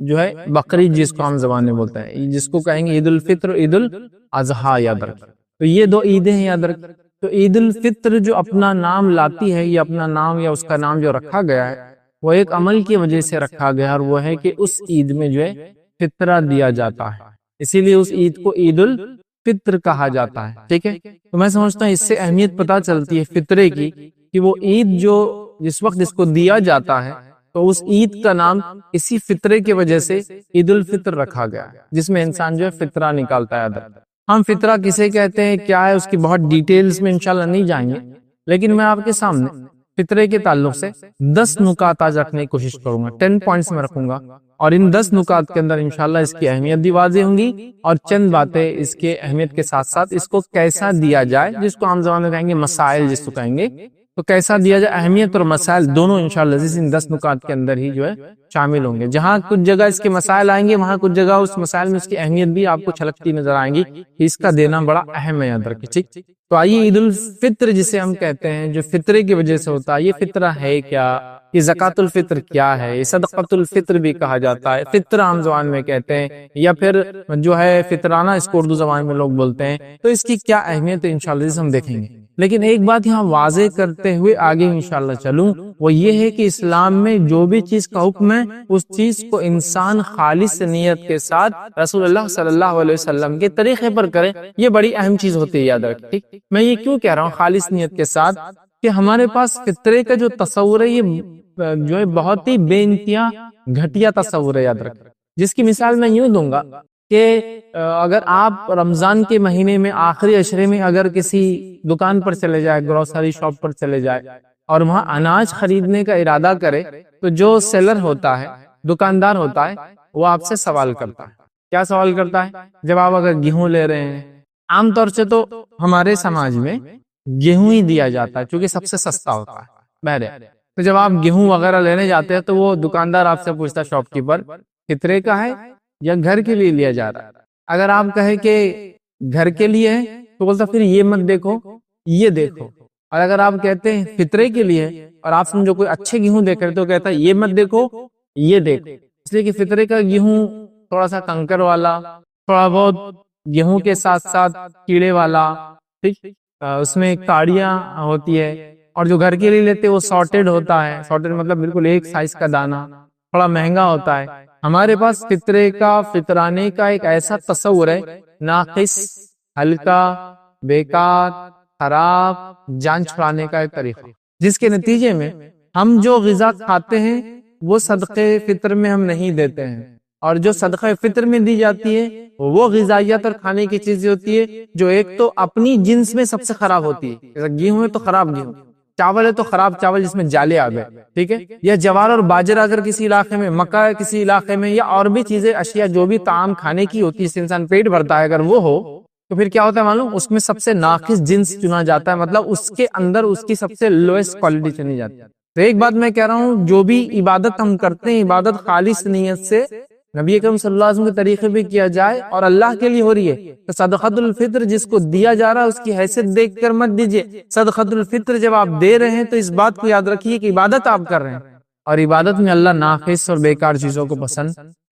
جو ہے بقرعید، جس کو عام زبان میں بولتے ہیں، جس کو کہیں گے عید الفطر، عید الاضحیٰ، یاد رکھیں۔ تو یہ 2 عیدیں ہیں، یاد رکھیں۔ تو عید الفطر جو اپنا نام لاتی ہے، یا اپنا نام یا اس کا نام جو رکھا گیا ہے، وہ ایک عمل کی وجہ سے رکھا گیا، اور وہ ہے کہ اس عید میں جو ہے فطرہ دیا جاتا ہے، اسی لیے اس عید کو عید الفطر کہا جاتا ہے، ٹھیک ہے۔ تو میں سمجھتا ہوں اس سے اہمیت پتہ چلتی ہے فطرے کی، کہ وہ عید جو جس وقت اس کو دیا جاتا ہے تو اس عید کا نام اسی فطرے کی وجہ سے عید الفطر رکھا گیا، جس میں انسان جو ہے فطرہ نکالتا ہے ادا۔ ہم فطرہ کسے کہتے ہیں، کیا ہے، اس کی بہت ڈیٹیلز میں انشاءاللہ نہیں جائیں گے، لیکن میں آپ کے سامنے فطرے کے تعلق سے 10 نکات آج رکھنے کی کوشش کروں گا، 10 پوائنٹس میں رکھوں گا، اور ان 10 نکات کے اندر انشاءاللہ اس کی اہمیت بھی واضح ہوں گی، اور چند باتیں اس کے اہمیت کے ساتھ ساتھ اس کو کیسا دیا جائے، جس کو عام زبان میں کہیں گے مسائل، جس کو کہیں گے، تو کیسا دیا جائے، اہمیت اور مسائل دونوں انشاءاللہ ان 10 نکات کے اندر ہی جو ہے شامل ہوں گے۔ جہاں کچھ جگہ اس کے مسائل آئیں گے، وہاں کچھ جگہ اس مسائل میں اس کی اہمیت بھی آپ کو چھلکتی نظر آئیں گی، کہ اس کا دینا بڑا اہم ہے، یاد رکھیے، ٹھیک۔ تو آئیے، عید الفطر جسے ہم کہتے ہیں، جو فطرے کی وجہ سے ہوتا ہے، یہ فطرہ ہے کیا، یہ زکوٰۃ الفطر کیا ہے، یہ صدقۃ الفطر بھی کہا جاتا ہے، فطر عام زبان میں کہتے ہیں، یا پھر جو ہے فطرانہ اس کو اردو زبان میں لوگ بولتے ہیں، تو اس کی کیا اہمیت ہے انشاءاللہ اس ہم دیکھیں گے۔ لیکن ایک بات یہاں واضح کرتے ہوئے آگے انشاءاللہ چلوں، وہ یہ ہے کہ اسلام میں جو بھی چیز کا حکم ہے، اس چیز کو انسان خالص نیت کے ساتھ رسول اللہ صلی اللہ علیہ وسلم کے طریقے پر کرے، یہ بڑی اہم چیز ہوتی ہے، یاد رکھیں۔ میں یہ کیوں کہہ رہا ہوں خالص نیت کے ساتھ، کہ ہمارے پاس فطرے کا جو تصور ہے، یہ جو ہے بہت ہی بے انتہا گھٹیا تصور ہے، یاد رکھیں۔ جس کی مثال میں یوں دوں گا کہ اگر آپ رمضان کے مہینے میں آخری عشرے میں اگر کسی دکان پر چلے جائے، گروسری شاپ پر چلے جائے، اور وہاں اناج خریدنے کا ارادہ کرے، تو جو سیلر ہوتا ہے، دکاندار ہوتا ہے، وہ آپ سے سوال کرتا ہے۔ کیا سوال کرتا ہے؟ جب آپ اگر گیہوں لے رہے ہیں، عام طور سے تو ہمارے سماج میں گیہوں ہی دیا جاتا ہے، کیونکہ سب سے سستا ہوتا ہے، بہرحال۔ تو جب آپ گیہوں وغیرہ لینے جاتے ہیں، تو وہ دکاندار آپ سے پوچھتا ہے، شاپ کیپر، فطرے کا ہے یا گھر کے لیے لیا جا رہا ہے؟ اگر آپ کہیں کہ گھر کے لیے ہے، تو بولتا پھر یہ مت دیکھو، یہ دیکھو۔ اور اگر آپ کہتے ہیں فطرے کے لیے، اور آپ سمجھو کوئی اچھے گیہوں دیکھ رہے، تو کہتا ہے یہ مت دیکھو، یہ دیکھو، اس لیے کہ فطرے کا گیہوں تھوڑا سا کنکر والا، تھوڑا بہت گیہوں کے ساتھ ساتھ کیڑے والا، ٹھیک، اس میں کاڑیاں ہوتی ہے، اور جو گھر کے لیے لیتے وہ سارٹیڈ ہوتا ہے، سارٹیڈ مطلب بالکل ایک سائز کا دانہ، تھوڑا مہنگا ہوتا ہے۔ ہمارے پاس فطرے کا، فطرانے کا ایک ایسا تصور ہے، ناقص، ہلکا، بیکار، خراب، جان چھڑانے کا ایک طریقہ، جس کے نتیجے میں ہم جو غذا کھاتے ہیں وہ صدقے فطر میں ہم نہیں دیتے ہیں، اور جو صدقہ فطر میں دی جاتی ہے وہ غذائیت اور کھانے کی چیزیں ہوتی ہے جو ایک تو اپنی جنس میں سب سے خراب ہوتی ہے، جیسا گیہوں ہے تو خراب گیہوں، چاول ہے تو خراب چاول جس میں جالے آ گئے، ٹھیک ہے، یا جوار اور باجرہ اگر کسی علاقے میں، مکہ کسی علاقے میں، یا اور بھی چیزیں، اشیاء جو بھی طعام کھانے کی ہوتی ہے، اس سے انسان پیٹ بھرتا ہے، اگر وہ ہو تو پھر کیا ہوتا ہے معلوم، اس میں سب سے ناقص جنس چنا جاتا ہے، مطلب اس کے اندر اس کی سب سے لوئسٹ کوالٹی چنی جاتی ہے۔ تو ایک بات میں کہہ رہا ہوں، جو بھی عبادت ہم کرتے ہیں، عبادت خالص نیت سے نبی اکرم صلی اللہ علیہ وسلم کے طریقے پہ کیا جائے اور اللہ کے لیے ہو رہی ہے، تو صدقۃ الفطر جس کو دیا جا رہا ہے اس کی حیثیت دیکھ کر مت دیجیے۔ صدقۃ الفطر جب آپ دے رہے ہیں تو اس بات کو یاد رکھیے کہ عبادت آپ کر رہے ہیں، اور عبادت میں اللہ ناقص اور بیکار چیزوں کو پسند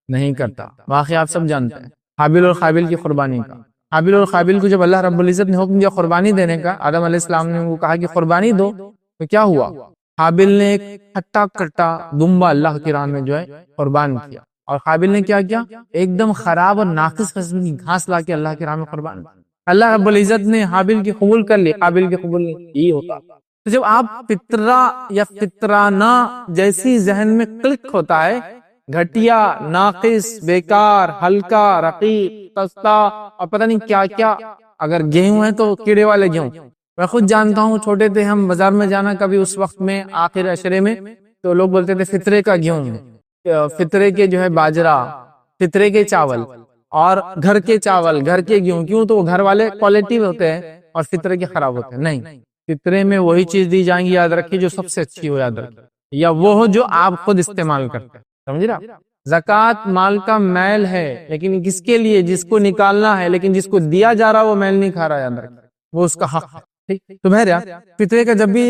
نہیں کرتا۔ واقعہ آپ سب جانتے ہیں، حابیل اور قابیل کی قربانی کا۔ حابیل اور قابیل کو جب اللہ رب العزت نے حکم دیا قربانی دینے کا، آدم علیہ السلام نے وہ کہا کہ قربانی دو، تو کیا ہوا؟ حابیل نے ایک کھٹا کھٹا دمبا اللہ کی راہ میں جو ہے قربان کیا، اور قابیل نے کیا کیا؟ ایک دم خراب اور ناقص قسم کی گھاس لا کے اللہ کی راہ میں قربان کیا۔ اللہ رب العزت نے حابیل کی قبول کر لی، قابیل کی قبول نہیں، یہی ہوتا۔ تو جب آپ فطرہ یا فطرانہ جیسی ذہن میں کلک ہوتا ہے، گھٹیا، ناقص، بیکار، ہلکا، رقیق، سستا، اور پتہ نہیں کیا کیا، اگر گیہوں ہے تو کیڑے والے گیہوں۔ میں خود جانتا ہوں، چھوٹے تھے ہم، بازار میں جانا کبھی اس وقت میں آخر عشرے میں، تو لوگ بولتے تھے فطرے کا گیہوں، فطرے کے جو ہے باجرہ، فطرے کے چاول، اور گھر کے چاول، گھر کے گیہوں، کیوں؟ تو وہ گھر والے کوالٹی ہوتے ہیں اور فطرے کے خراب ہوتے ہیں۔ نہیں، فطرے میں وہی چیز دی جائیں گی، یاد رکھیے، جو سب سے اچھی ہو، یاد رکھیے، یا وہ ہو جو آپ خود استعمال کرتے ہیں، سمجھ رہا؟ زکوٰۃ مال کا میل ہے، لیکن کس کے لیے؟ جس کو نکالنا ہے، لیکن جس کو دیا جا رہا وہ میل نہیں کھا رہا، یاد رکھیے، وہ اس کا حق ہے۔ تو بہرحال فطرے کا جب بھی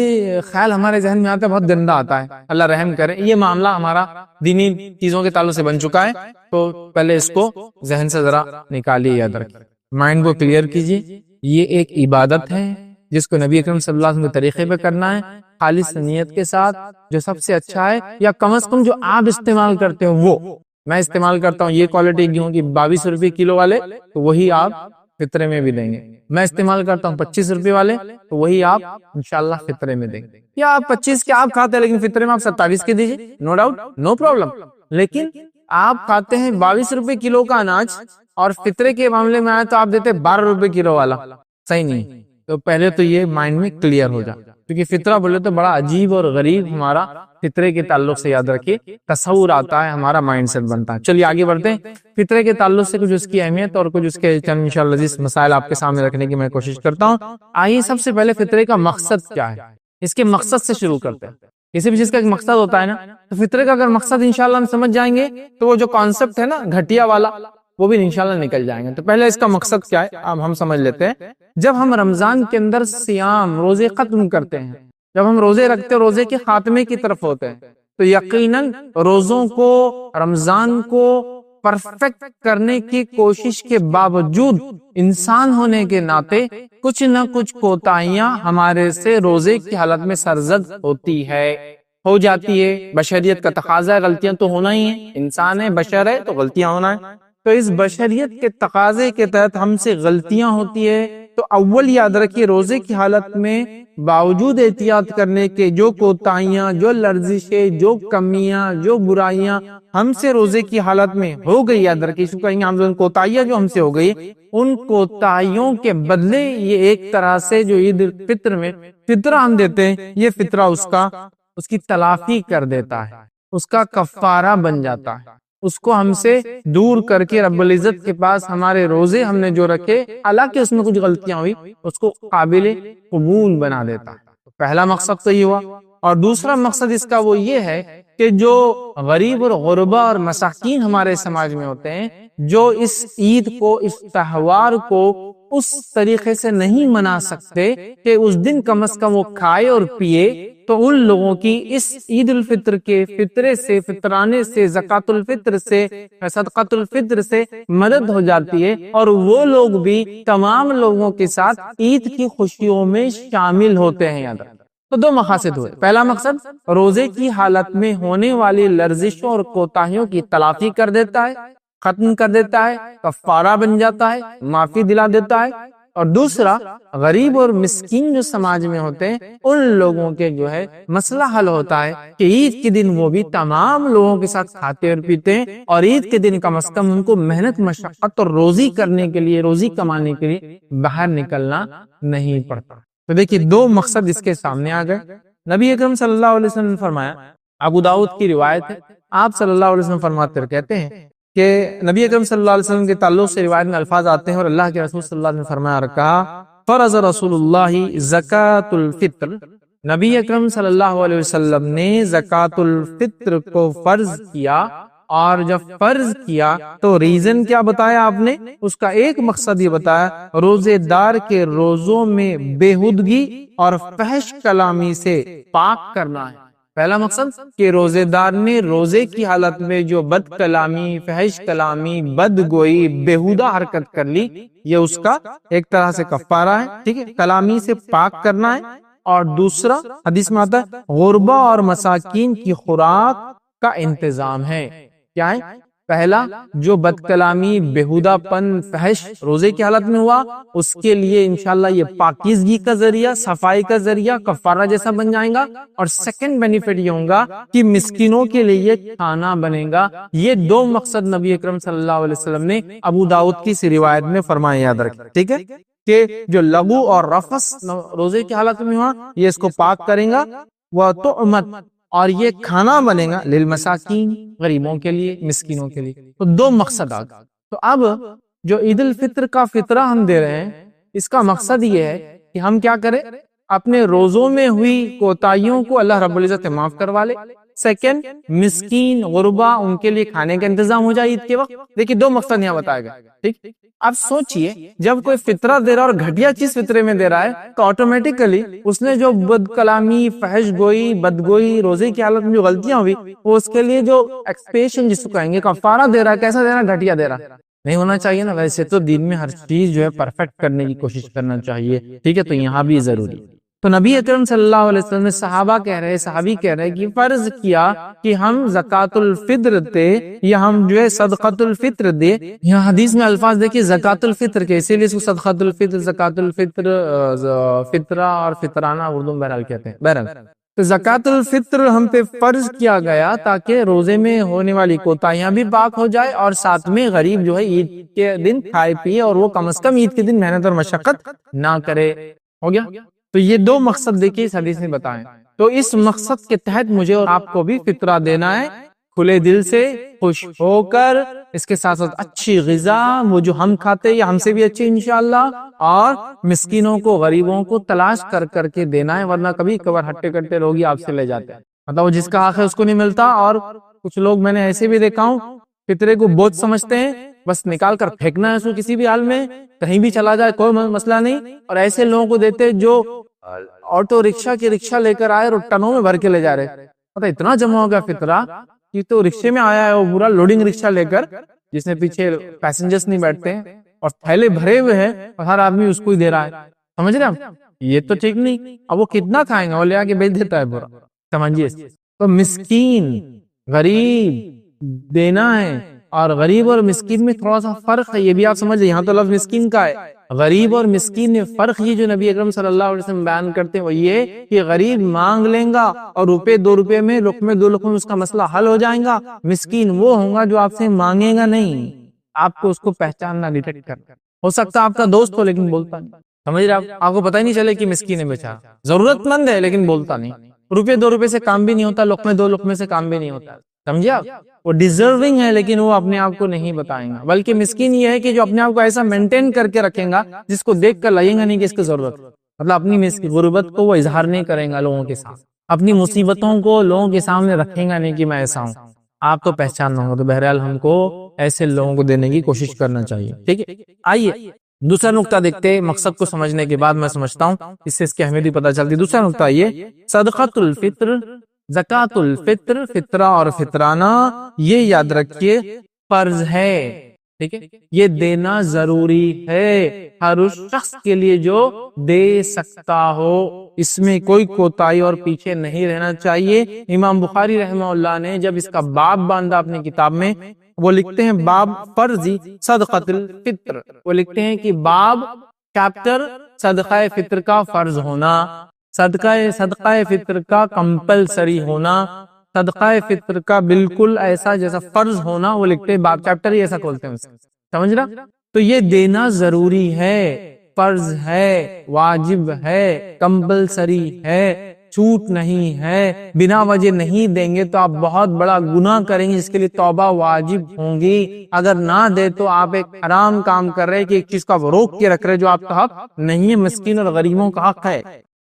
خیال ہمارے ذہن میں آتا ہے بہت گندا آتا ہے، اللہ رحم کرے، یہ معاملہ ہمارا دینی چیزوں کے تعلق سے بن چکا ہے، تو پہلے اس کو ذہن سے ذرا نکالیے، یاد رکھیے، مائنڈ کو کلیئر کیجیے۔ یہ ایک عبادت ہے جس کو نبی اکرم صلی اللہ علیہ وسلم کے طریقے پہ کرنا ہے، خالص نیت کے ساتھ، جو سب سے اچھا ہے، یا کم از کم جو آپ استعمال کرتے ہو وہ۔ میں استعمال کرتا ہوں یہ کوالٹی گیہوں کی 22 روپے کلو والے، تو وہی آپ فطرے میں بھی دیں گے. میں استعمال کرتا ہوں 25 روپے والے، تو وہی آپ انشاءاللہ فطرے میں دیں گے. یا آپ 25 کے آپ کھاتے ہیں لیکن فطرے میں آپ 27 کے دیجیے، نو ڈاؤٹ، نو پرابلم. لیکن آپ کھاتے ہیں 22 روپے کلو کا اناج اور فطرے کے معاملے میں آئے تو آپ دیتے 12 روپے کلو والا، صحیح نہیں. تو پہلے تو یہ مائنڈ میں کلیئر ہو جائے، کیونکہ فطرہ بولے تو بڑا عجیب اور غریب ہمارا فطرے کے تعلق سے یاد رکھیے تصور آتا ہے، ہمارا مائنڈ سیٹ بنتا ہے. چلیے آگے بڑھتے ہیں. فطرے کے تعلق سے کچھ اس کی اہمیت اور کچھ اس کے چند انشاءاللہ عزیز مسائل آپ کے سامنے رکھنے کی میں کوشش کرتا ہوں. آئیے سب سے پہلے فطرے کا مقصد کیا ہے، اس کے مقصد سے شروع کرتے ہیں. کسی بھی چیز کا ایک مقصد ہوتا ہے نا، تو فطرے کا اگر مقصد انشاءاللہ ہم سمجھ جائیں گے تو وہ جو کانسیپٹ ہے نا گھٹیا والا وہ بھی انشاءاللہ نکل جائیں گے. تو پہلے اس کا مقصد کیا ہے اب ہم سمجھ لیتے ہیں. جب ہم رمضان کے اندر سیام روزے ختم کرتے ہیں، جب ہم روزے رکھتے ہیں، روزے کے خاتمے کی طرف ہوتے ہیں، تو یقیناً روزوں کو، رمضان کو پرفیکٹ کرنے کی کوشش کے باوجود انسان ہونے کے ناطے کچھ نہ کچھ کوتاہیاں ہمارے سے روزے کی حالت میں سرزد ہوتی ہے، ہو جاتی ہے. بشریت کا تقاضا ہے، غلطیاں تو ہونا ہی ہے، انسان ہے، بشر ہے تو غلطیاں ہونا ہے. تو اس بشریت کے تقاضے کے تحت ہم سے غلطیاں ہوتی ہے. تو اول یاد رکھیے روزے کی حالت میں باوجود احتیاط کرنے کے جو کوتاہیاں، جو لرزشیں، جو کمیاں، جو برائیاں ہم سے روزے کی حالت میں ہو گئی، یاد رکھیے اس کو کہیں گے ہم کوتاہیاں جو ہم سے ہو گئی، ان کوتاہیوں کے بدلے یہ ایک طرح سے جو عید الفطر میں فطرہ ہم دیتے ہیں، یہ فطرہ اس کی تلافی کر دیتا ہے، اس کا کفارہ بن جاتا ہے، اس کو ہم سے دور کر کے رب العزت کے پاس ہمارے روزے ہم نے جو رکھے، حالانکہ اس میں کچھ غلطیاں ہوئی، اس کو قابل قبول بنا دیتا ہے. پہلا مقصد تو یہ ہوا. اور دوسرا مقصد اس کا وہ یہ ہے کہ جو غریب اور غربا اور مساکین ہمارے سماج میں ہوتے ہیں، جو اس عید کو، اس تہوار کو اس طریقے سے نہیں منا سکتے کہ اس دن کم از کم وہ کھائے اور پیے، تو ان لوگوں کی اس عید الفطر کے فطرے سے، فطرانے سے، زکوٰۃ الفطر سے، صدقۃ الفطر سے مدد ہو جاتی ہے، اور وہ لوگ بھی تمام لوگوں کے ساتھ عید کی خوشیوں میں شامل ہوتے ہیں. یاد رکھیں تو دو مقاصد ہوئے. پہلا مقصد روزے کی حالت میں ہونے والی لرزشوں اور کوتاہیوں کی تلافی کر دیتا ہے، ختم کر دیتا ہے، کفارہ بن جاتا ہے، معافی دلا دیتا ہے. اور دوسرا غریب اور مسکین جو سماج میں ہوتے ہیں ان لوگوں کے جو ہے مسئلہ حل ہوتا ہے کہ عید کے دن وہ بھی تمام لوگوں کے ساتھ کھاتے اور پیتے ہیں، اور عید کے دن کم از کم ان کو محنت مشقت اور روزی کرنے کے لیے، روزی کمانے کے لیے باہر نکلنا نہیں پڑتا. تو دیکھیے دو مقصد اس کے سامنے آ گئے. نبی اکرم صلی اللہ علیہ وسلم نے فرمایا، ابو داؤد کی روایت ہے، آپ صلی اللہ علیہ وسلم فرماتے اور کہتے ہیں کہ نبی اکرم صلی اللہ علیہ وسلم کے تعلق سے روایت میں الفاظ آتے ہیں، اور اللہ کے رسول صلی اللہ علیہ وسلم نے فرمایا اور کہا، فرض رسول اللہ زکوٰۃ الفطر، نبی اکرم صلی اللہ علیہ وسلم نے زکوٰۃ الفطر کو فرض کیا. اور جب فرض کیا تو ریزن کیا بتایا آپ نے؟ اس کا ایک مقصد یہ بتایا، روزے دار کے روزوں میں بےہودگی اور فحش کلامی سے پاک کرنا ہے. پہلا مقصد کہ روزے دار نے روزے کی حالت میں جو بد کلامی، فحش کلامی، بد گوئی، بےہودہ حرکت کر لی، یہ اس کا ایک طرح سے کفارہ ہے، ٹھیک ہے، کلامی سے پاک کرنا ہے. اور دوسرا حدیث میں آتا ہے غربا اور مساکین کی خوراک کا انتظام ہے. کیا ہے؟ پہلا جو بد کلامی، بےہودہ پن، فحش روزے کی حالت میں ہوا، اس کے لیے انشاءاللہ یہ پاکیزگی کا ذریعہ، صفائی کا ذریعہ، کفارہ جیسا بن جائے گا. اور سیکنڈ بینیفٹ یہ ہوگا کہ مسکینوں کے لیے یہ کھانا بنے گا. یہ دو مقصد نبی اکرم صلی اللہ علیہ وسلم نے ابو داؤد کی روایت میں فرمایا، یاد رکھیں، ٹھیک ہے، کہ جو لغو اور رفث روزے کی حالت میں ہوا یہ اس کو پاک کریں گا. وَطُعْمَتْ، اور یہ کھانا بنے گا للمساکین، غریبوں کے لیے، مسکینوں کے لیے. تو دو مقصد آ گئے. تو اب جو عید الفطر کا فطرہ ہم دے رہے ہیں، اس کا مقصد یہ ہے کہ ہم کیا کریں، اپنے روزوں میں ہوئی کوتاہیوں کو اللہ رب العزت معاف کروا لے. سیکنڈ، مسکین، غربا، ان کے لیے کھانے کا انتظام ہو جائے عید کے وقت. دیکھیے دو مقصد یہاں بتائے گئے، ٹھیک. اب سوچئے جب کوئی فطرہ دے رہا ہے اور گھٹیا چیز فطرے میں دے رہا ہے تو آٹومیٹیکلی اس نے جو بد کلامی، فحش گوئی، بدگوئی، روزے کی حالت میں جو غلطیاں ہوئی، وہ اس کے لیے جو ایکسپیشن جس کو کہیں گے کفارہ دے رہا ہے. کیسا دے رہا ہے؟ گھٹیا دے رہا ہے. نہیں ہونا چاہیے نا. ویسے تو دین میں ہر چیز جو ہے پرفیکٹ کرنے کی کوشش کرنا چاہیے، ٹھیک ہے، تو یہاں بھی ضروری ہے. تو نبی اکرم صلی اللہ علیہ وسلم نے صحابی کہہ رہے کہ فرض کیا کہ ہم زکوٰۃ الفطر دے یا ہم جو ہے صدقۃ الفطر دے. یہاں حدیث میں الفاظ دیکھیے زکوٰۃ الفطر کے، اسی لیے اس کو صدقۃ الفطر، زکوٰۃ الفطر، فطرہ اور فطرانہ اردو میں بہرحال کہتے ہیں. بہرحال تو زکوٰۃ الفطر ہم پہ فرض کیا گیا تاکہ روزے میں ہونے والی کوتاہیاں بھی پاک ہو جائے اور ساتھ میں غریب جو ہے عید کے دن کھائے پیے اور وہ کم از کم عید کے دن محنت اور مشقت نہ کرے. ہو گیا؟ تو یہ دو مقصد دیکھیے اس حدیث میں بتائیں. تو اس مقصد کے تحت مجھے اور آپ کو بھی فطرہ دینا ہے، کھلے دل سے، خوش ہو کر، اس کے ساتھ ساتھ اچھی غذا وہ جو ہم کھاتے یا ہم سے بھی اچھی انشاءاللہ، اور مسکینوں کو، غریبوں کو تلاش کر کر کے دینا ہے، ورنہ کبھی کبھار ہٹے کٹے لوگ ہی آپ سے لے جاتے ہیں. مطلب وہ جس کا حق ہے اس کو نہیں ملتا. اور کچھ لوگ میں نے ایسے بھی دیکھا ہوں فطرے کو بوجھ سمجھتے ہیں، بس نکال کر پھینکنا ہے اس کو کسی بھی حال میں، کہیں بھی چلا جائے کوئی مسئلہ نہیں. اور ایسے لوگوں کو دیتے جو آٹو رکشہ کی رکشہ لے کر آئے اور ٹنوں میں بھر کے لے جا رہے. پتہ اتنا جمع ہو گیا فطرہ کہ تو رکشے میں آیا ہے وہ پورا لوڈنگ رکشہ لے کر، جس میں پیچھے پیسنجرز نہیں بیٹھتے ہیں اور تھیلے بھرے ہوئے ہیں اور ہر آدمی اس کو ہی دے رہا ہے. سمجھ رہے ہیں؟ یہ تو ٹھیک نہیں. اب وہ کتنا کھائیں گا، وہ لے آ کے بیچ دیتا ہے پورا. سمجھیے. تو مسکین، غریب دینا ہے، اور غریب اور مسکین میں تھوڑا سا فرق ہے، یہ بھی آپ سمجھ لیں. یہاں تو لفظ مسکین کا ہے، غریب اور مسکین میں فرق یہ جو نبی اکرم صلی اللہ علیہ وسلم بیان کرتے ہیں وہ یہ کہ غریب مانگ لیں گا اور روپے 2 روپے میں، لقمے 2 لقمے میں اس کا مسئلہ حل ہو جائے گا. مسکین وہ ہوگا جو آپ سے مانگے گا نہیں، آپ کو اس کو پہچاننا، ڈیٹیکٹ کرنا. ہو سکتا ہے آپ کا دوست ہو لیکن بولتا نہیں. سمجھ رہے آپ کو پتہ ہی نہیں چلے کہ مسکین ہے بیچارہ، ضرورت مند ہے لیکن بولتا نہیں. روپے 2 روپے سے کام بھی نہیں ہوتا، لقمے 2 لقمے سے کام بھی نہیں ہوتا. سمجھے آپ؟ وہ ڈیزرونگ ہے لیکن وہ اپنے آپ کو نہیں بتائیں گا. بلکہ مسکین یہ ہے کہ جو اپنے آپ کو ایسا مینٹین کر کے رکھیں گا جس کو دیکھ کر لگیں گا نہیں کہ اس کی ضرورت. مطلب اپنی غربت کو وہ اظہار نہیں کریں گا لوگوں کے ساتھ، اپنی مصیبتوں کو لوگوں کے سامنے رکھیں گا نہیں کہ میں ایسا ہوں. آپ تو پہچاننا ہوگا. تو بہرحال ہم کو ایسے لوگوں کو دینے کی کوشش کرنا چاہیے. ٹھیک ہے، آئیے دوسرا نقطہ دیکھتے. مقصد کو سمجھنے کے بعد میں سمجھتا ہوں اس سے اس کی اہمیت بھی پتہ چلتی. دوسرا نقطہ یہ صدقۃ الفطر، زکوٰۃ الفطر، فطرہ اور فطرانہ، یہ یاد رکھیے فرض ہے. ٹھیک ہے، یہ دینا ضروری ہے ہر اس شخص کے لیے جو دے سکتا ہو. اس میں کوئی کوتاہی اور پیچھے نہیں رہنا چاہیے. امام بخاری رحمہ اللہ نے جب اس کا باب باندھا اپنی کتاب میں، وہ لکھتے ہیں باب فرضی صدقۃ الفطر. وہ لکھتے ہیں کہ باب چیپٹر صدقہ فطر کا فرض ہونا، صدقہ فطر کا کمپلسری ہونا، صدقہ فطر کا بالکل ایسا جیسا فرض ہونا. وہ لکھتے ہیں باب چیپٹر ہی ایسا کھولتے ہیں. سمجھ رہا؟ تو یہ دینا ضروری ہے، فرض ہے، واجب ہے، کمپلسری ہے، چھوٹ نہیں ہے. بنا وجہ نہیں دیں گے تو آپ بہت بڑا گناہ کریں گے جس کے لیے توبہ واجب ہوں گی. اگر نہ دے تو آپ ایک حرام کام کر رہے کہ ایک چیز کو آپ روک کے رکھ رہے جو آپ کا حق نہیں ہے. مسکین اور غریبوں کا حق ہے.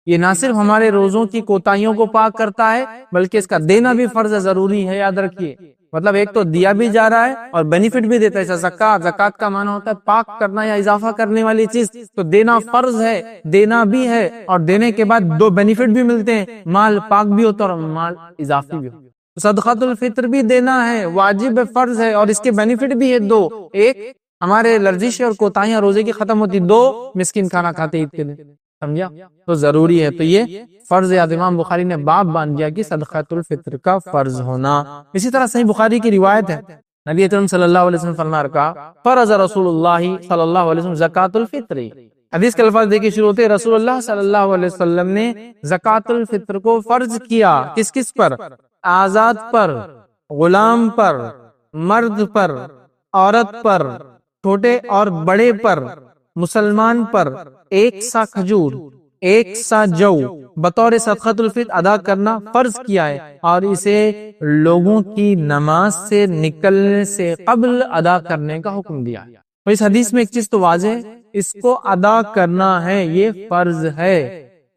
یہ نہ صرف ہمارے روزوں کی کوتاہیوں کو پاک کرتا ہے بلکہ اس کا دینا بھی فرض ضروری ہے. یاد رکھیے، مطلب ایک تو دیا بھی جا رہا ہے اور بینیفٹ بھی دیتا ہے. زکوٰۃ کا معنی ہوتا ہے پاک کرنا یا اضافہ کرنے والی چیز. تو دینا فرض ہے، دینا بھی ہے، اور دینے کے بعد 2 بینیفٹ بھی ملتے ہیں، مال پاک بھی ہوتا ہے اور مال اضافی بھی ہوتا ہے. صدقۃ الفطر بھی دینا ہے، واجب فرض ہے، اور اس کے بینیفٹ بھی ہے 2. ایک، ہمارے لرزش اور کوتاہیاں روزے کی ختم ہوتی. 2، مسکین کھانا کھاتے عید کے دن. سمجھا؟ تو ضروری ہے. تو یہ فرض ہے. امام بخاری نے باب باندھ دیا کہ صدقۃ الفطر کا فرض ہونا. اسی طرح صحیح بخاری کی روایت ہے، نبی اکرم صلی اللہ علیہ وسلم فرما رکھا فرض رسول اللہ صلی اللہ علیہ وسلم زکوٰۃ الفطر. حدیث کے الفاظ دیکھیں شروع ہوتے رسول اللہ صلی اللہ علیہ وسلم نے زکوٰۃ الفطر کو فرض کیا. کس کس پر؟ آزاد پر، غلام پر، مرد پر، عورت پر، چھوٹے اور بڑے پر، مسلمان پر. 1 سا کھجور، 1 سا جو بطور صدقۃ الفطر ادا کرنا فرض کیا ہے، اور اسے لوگوں کی نماز سے نکلنے سے قبل ادا کرنے کا حکم دیا ہے. تو اس حدیث میں ایک چیز تو واضح ہے، اس کو ادا کرنا ہے، یہ فرض ہے.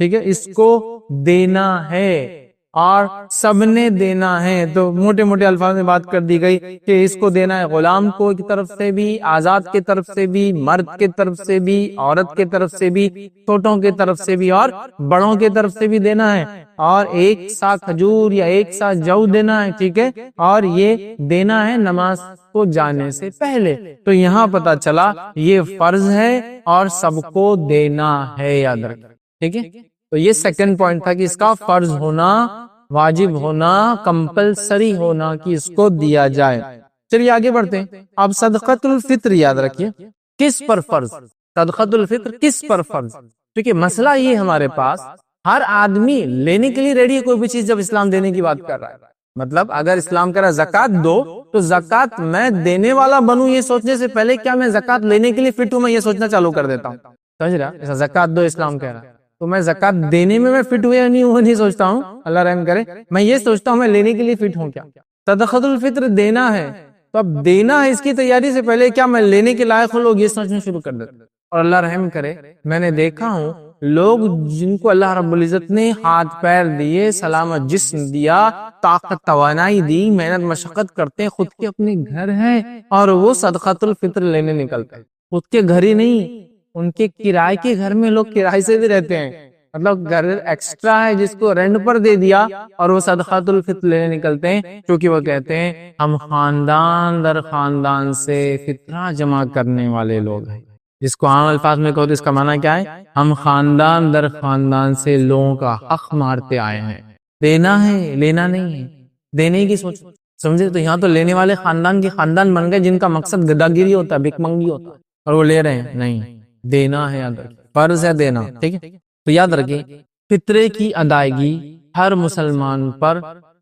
ٹھیک ہے، اس کو دینا ہے اور سب نے دینا ہے. تو موٹے موٹے الفاظ میں بات کر دی گئی کہ اس کو دینا ہے غلام کو کی طرف سے بھی، آزاد کی طرف سے بھی، مرد کی طرف سے بھی، عورت کی طرف سے بھی، چھوٹوں کی طرف سے بھی اور بڑوں کی طرف سے بھی دینا ہے. اور 1 سا کھجور یا 1 سا جو دینا ہے. ٹھیک ہے، اور یہ دینا ہے نماز کو جانے سے پہلے. تو یہاں پتا چلا یہ فرض ہے اور سب کو دینا ہے. یاد رکھ. ٹھیک ہے، تو یہ سیکنڈ پوائنٹ تھا کہ اس کا فرض ہونا، واجب ہونا، کمپلسری ہونا کہ اس کو دیا جائے۔ چلیے آگے بڑھتے ہیں۔ اب صدقۃ الفطر یاد رکھیے کس پر فرض، صدقۃ الفطر کس پر فرض؟ کیونکہ مسئلہ یہ ہمارے پاس ہر آدمی لینے کے لیے ریڈی ہے کوئی بھی چیز جب اسلام دینے کی بات کر رہا ہے۔ مطلب اگر اسلام کہہ رہا ہے زکوٰۃ دو تو زکوٰۃ میں دینے والا بنوں یہ سوچنے سے پہلے کیا میں زکوٰۃ لینے کے لیے فٹ ہوں، میں یہ سوچنا چالو کر دیتا ہوں۔ سمجھ رہا؟ ایسا زکوٰۃ دو اسلام کہہ رہا ہے تو میں زکوٰۃ دینے میں فٹ ہوں یا نہیں ہوں نہیں سوچتا ہوں، اللہ رحم کرے، میں یہ سوچتا ہوں میں لینے کے لیے فٹ ہوں کیا۔ صدقۃ الفطر دینا ہے تو اب دینا ہے، اس کی تیاری سے پہلے کیا میں لینے کے لائق ہوں، لوگ یہ سوچنا شروع کر دیتے ہیں۔ اور اللہ رحم کرے، میں نے دیکھا ہوں لوگ جن کو اللہ رب العزت نے ہاتھ پیر دیے، سلامت جسم دیا، طاقت توانائی دی، محنت مشقت کرتے ہیں، خود کے اپنے گھر ہیں اور وہ صدقۃ الفطر لینے نکلتے ہیں۔ خود کے گھر ہی نہیں، ان کے کرائے کے گھر میں لوگ کرائے سے بھی رہتے ہیں، مطلب گھر ایکسٹرا ہے جس کو رینٹ پر دے دیا اور وہ صدقۃ الفطر لینے نکلتے ہیں، کیونکہ وہ کہتے ہیں ہم خاندان در خاندان سے فطرہ جمع کرنے والے لوگ ہیں۔ جس کو عام الفاظ میں کہو تو اس کا معنی کیا ہے؟ ہم خاندان در خاندان سے لوگوں کا حق مارتے آئے ہیں۔ دینا ہے، لینا نہیں ہے، دینے کی سوچ، سمجھے؟ تو یہاں تو لینے والے خاندان کے خاندان بن گئے جن کا مقصد گداگیری ہوتا ہے، بھک منگی ہوتا ہے، اور وہ لے رہے ہیں۔ نہیں، دینا ہے، یاد رکھیں، فرض ہے دینا، ٹھیک ہے؟ تو یاد رکھیں فطرے کی ادائیگی ہر مسلمان پر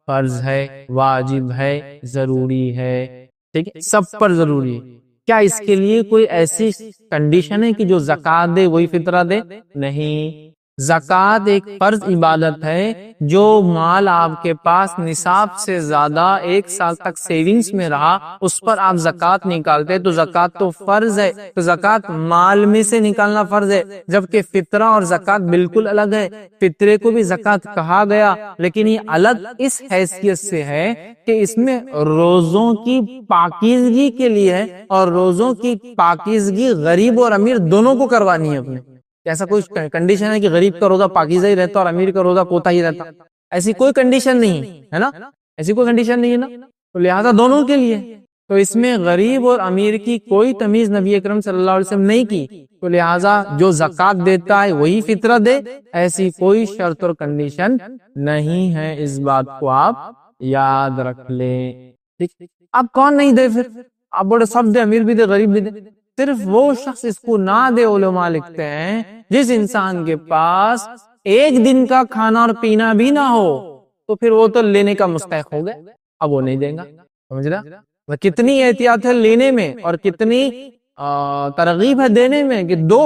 فرض ہے، واجب ہے، ضروری ہے، ٹھیک ہے؟ سب پر ضروری ہے۔ کیا اس کے لیے کوئی ایسی کنڈیشن ہے کہ جو زکوٰۃ دے وہی فطرہ دے؟ نہیں، زکوٰۃ ایک فرض عبادت ہے، جو مال آپ کے پاس نصاب سے زیادہ 1 سال تک سیونگز میں رہا اس پر آپ زکوٰۃ نکالتے تو زکوٰۃ تو فرض ہے، تو زکوٰۃ مال میں سے نکالنا فرض ہے، جبکہ فطرہ اور زکوٰۃ بالکل الگ ہے۔ فطرے کو بھی زکوٰۃ کہا گیا لیکن یہ الگ اس حیثیت سے ہے کہ اس میں روزوں کی پاکیزگی کے لیے ہے، اور روزوں کی پاکیزگی غریب اور امیر دونوں کو کروانی ہے اپنے۔ ایسا کوئی کنڈیشن ہے کہ غریب کا روزہ پاکیزہ ہی رہتا اور امیر کا روزہ کوتا ہی رہتا؟ ایسی کوئی کنڈیشن نہیں ہے نا، ایسی کوئی کنڈیشن نہیں ہے نا، تو لہذا دونوں کے لیے۔ تو اس میں غریب اور امیر کی کوئی تمیز نبی اکرم صلی اللہ علیہ وسلم نہیں کی، تو لہذا جو زکوٰۃ دیتا ہے وہی فطرہ دے، ایسی کوئی شرط اور کنڈیشن نہیں ہے، اس بات کو آپ یاد رکھ لیں۔ اب کون نہیں دے؟ پھر آپ بڑے سب دے، امیر بھی دے، غریب بھی دے، صرف وہ شخص اس کو نہ دے، علماء لکھتے ہیں جس انسان کے پاس 1 دن کا کھانا اور پینا بھی نہ ہو تو پھر وہ تو لینے کا مستحق ہو گیا، اب وہ نہیں دے گا۔ سمجھ رہا؟ کتنی احتیاط ہے لینے میں اور کتنی ترغیب ہے دینے میں کہ دو،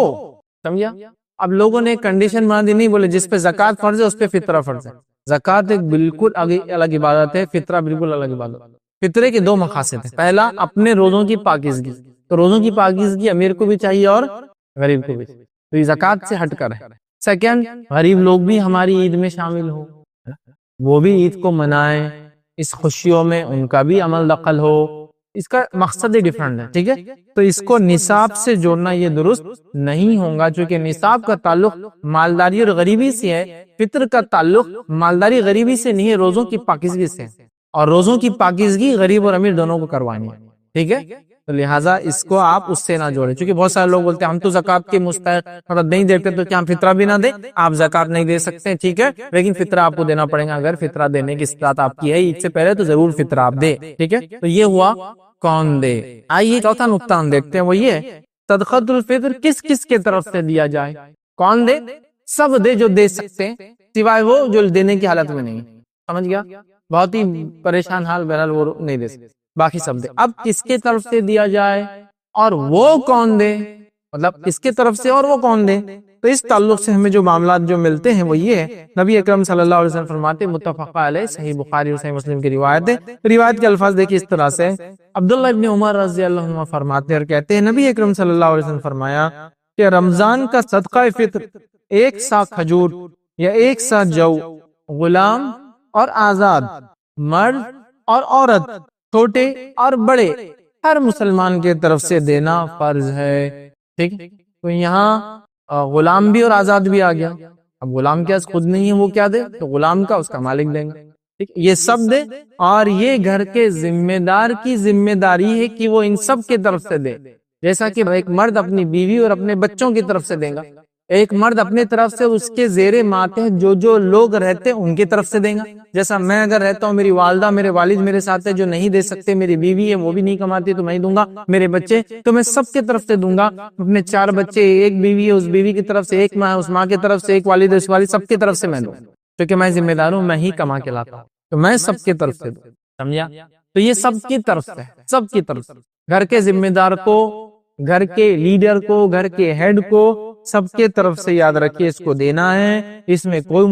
سمجھا؟ اب لوگوں نے کنڈیشن بنا دی، نہیں بولے جس پہ زکوٰۃ فرض ہے اس پہ فطرہ فرض ہے۔ زکوٰۃ ایک بالکل الگ عبادت ہے، فطرہ بالکل الگ عبادت ہے۔ فطرے کے 2 مقاصد ہیں، پہلا اپنے روزوں کی پاکیزگی، تو روزوں کی پاکیزگی امیر کو بھی چاہیے اور غریب کو بھی، تو یہ زکوٰۃ سے ہٹ کر ہے۔ سیکنڈ، غریب لوگ بھی ہماری عید میں شامل ہو، وہ بھی عید کو منائیں، اس خوشیوں میں ان کا بھی عمل دخل ہو، اس کا مقصد ہی ڈیفرنٹ ہے، ٹھیک ہے؟ تو اس کو نصاب سے جوڑنا یہ درست نہیں ہوگا، چونکہ نصاب کا تعلق مالداری اور غریبی سے ہے، فطر کا تعلق مالداری غریبی سے نہیں ہے، روزوں کی پاکیزگی سے، اور روزوں کی پاکیزگی غریب اور امیر دونوں کو کروانی ہے، ٹھیک ہے؟ تو لہٰذا اس کو آپ اس سے نہ جوڑیں، چونکہ بہت سارے لوگ بولتے ہیں ہم تو زکوٰۃ کے مستحق مطلب نہیں دیتے تو کیا ہم فطرہ بھی نہ دیں؟ آپ زکوٰۃ نہیں دے سکتے، ٹھیک ہے، لیکن فطرہ آپ کو دینا پڑے گا۔ اگر فطرہ دینے کی استطاعت آپ کی ہے عید سے پہلے تو ضرور فطرہ آپ دے، ٹھیک ہے؟ تو یہ ہوا کون دے۔ آئیے چوتھا نقطہ ہم دیکھتے ہیں، وہ یہ صدقۃ الفطر کس کس کے طرف سے دیا جائے؟ کون دے؟ سب دے جو دے سکتے ہیں، سوائے وہ جو دینے کی حالت میں نہیں، سمجھ گیا؟ بہت ہی پریشان حال، بہرحال وہ نہیں دے سکتے، باقی سب دے۔ اب کس کے طرف سے دیا جائے اور وہ کون دے؟ مطلب کس کے طرف سے اور وہ کون دے؟ تو اس تعلق سے ہمیں جو معاملات جو ملتے ہیں وہ یہ ہے، نبی اکرم صلی اللہ علیہ وسلم فرماتے، متفق علیہ، صحیح بخاری اور صحیح مسلم کی روایت ہے۔ روایت کے الفاظ دیکھیں اس طرح سے، عبداللہ ابن عمر رضی اللہ عنہ فرماتے ہیں اور کہتے ہیں نبی اکرم صلی اللہ علیہ وسلم فرمایا کہ رمضان کا صدقہ فطر 1 سا کھجور یا 1 سا جو، غلام اور آزاد، مرد اور عورت، چھوٹے اور بڑے، ہر مسلمان کے طرف سے دینا فرض ہے، ٹھیک؟ تو یہاں غلام بھی اور آزاد بھی آ گیا۔ اب غلام کیا خود نہیں ہے، وہ کیا دے؟ تو غلام کا اس کا مالک دیں گے، ٹھیک؟ یہ سب دے، اور یہ گھر کے ذمہ دار کی ذمہ داری ہے کہ وہ ان سب کے طرف سے دے، جیسا کہ ایک مرد اپنی بیوی اور اپنے بچوں کی طرف سے دے گا، ایک مرد اپنی طرف سے اس کے زیر ماتحت جو لوگ رہتے ہیں ان کی طرف سے دیں گا. جیسا میں اگر رہتا ہوں، میری والدہ میرے والد میرے ساتھ ہے جو نہیں دے سکتے، میری بیوی ہے وہ بھی نہیں کماتی تو میں ہی دوں گا، میرے بچے تو میں سب کی طرف سے دوں گا. اپنے 4 بچے، ایک بیوی ہے اس بیوی کی طرف سے، ایک ماں ہے اس ماں کی طرف سے، ایک والد ہے اس والد، سب کی طرف سے میں دوں، کیونکہ میں ذمہ دار ہوں، میں ہی کما کے لاتا ہوں تو میں سب کی طرف سے دوں. سمجھا؟ تو یہ سب کی طرف سے، سب کی طرف سے، گھر کے ذمہ دار کو، گھر کے لیڈر کو، گھر کے ہیڈ کو، سب کے طرف سے یاد رکھیے اس کو دینا ہے. اس میں کوئی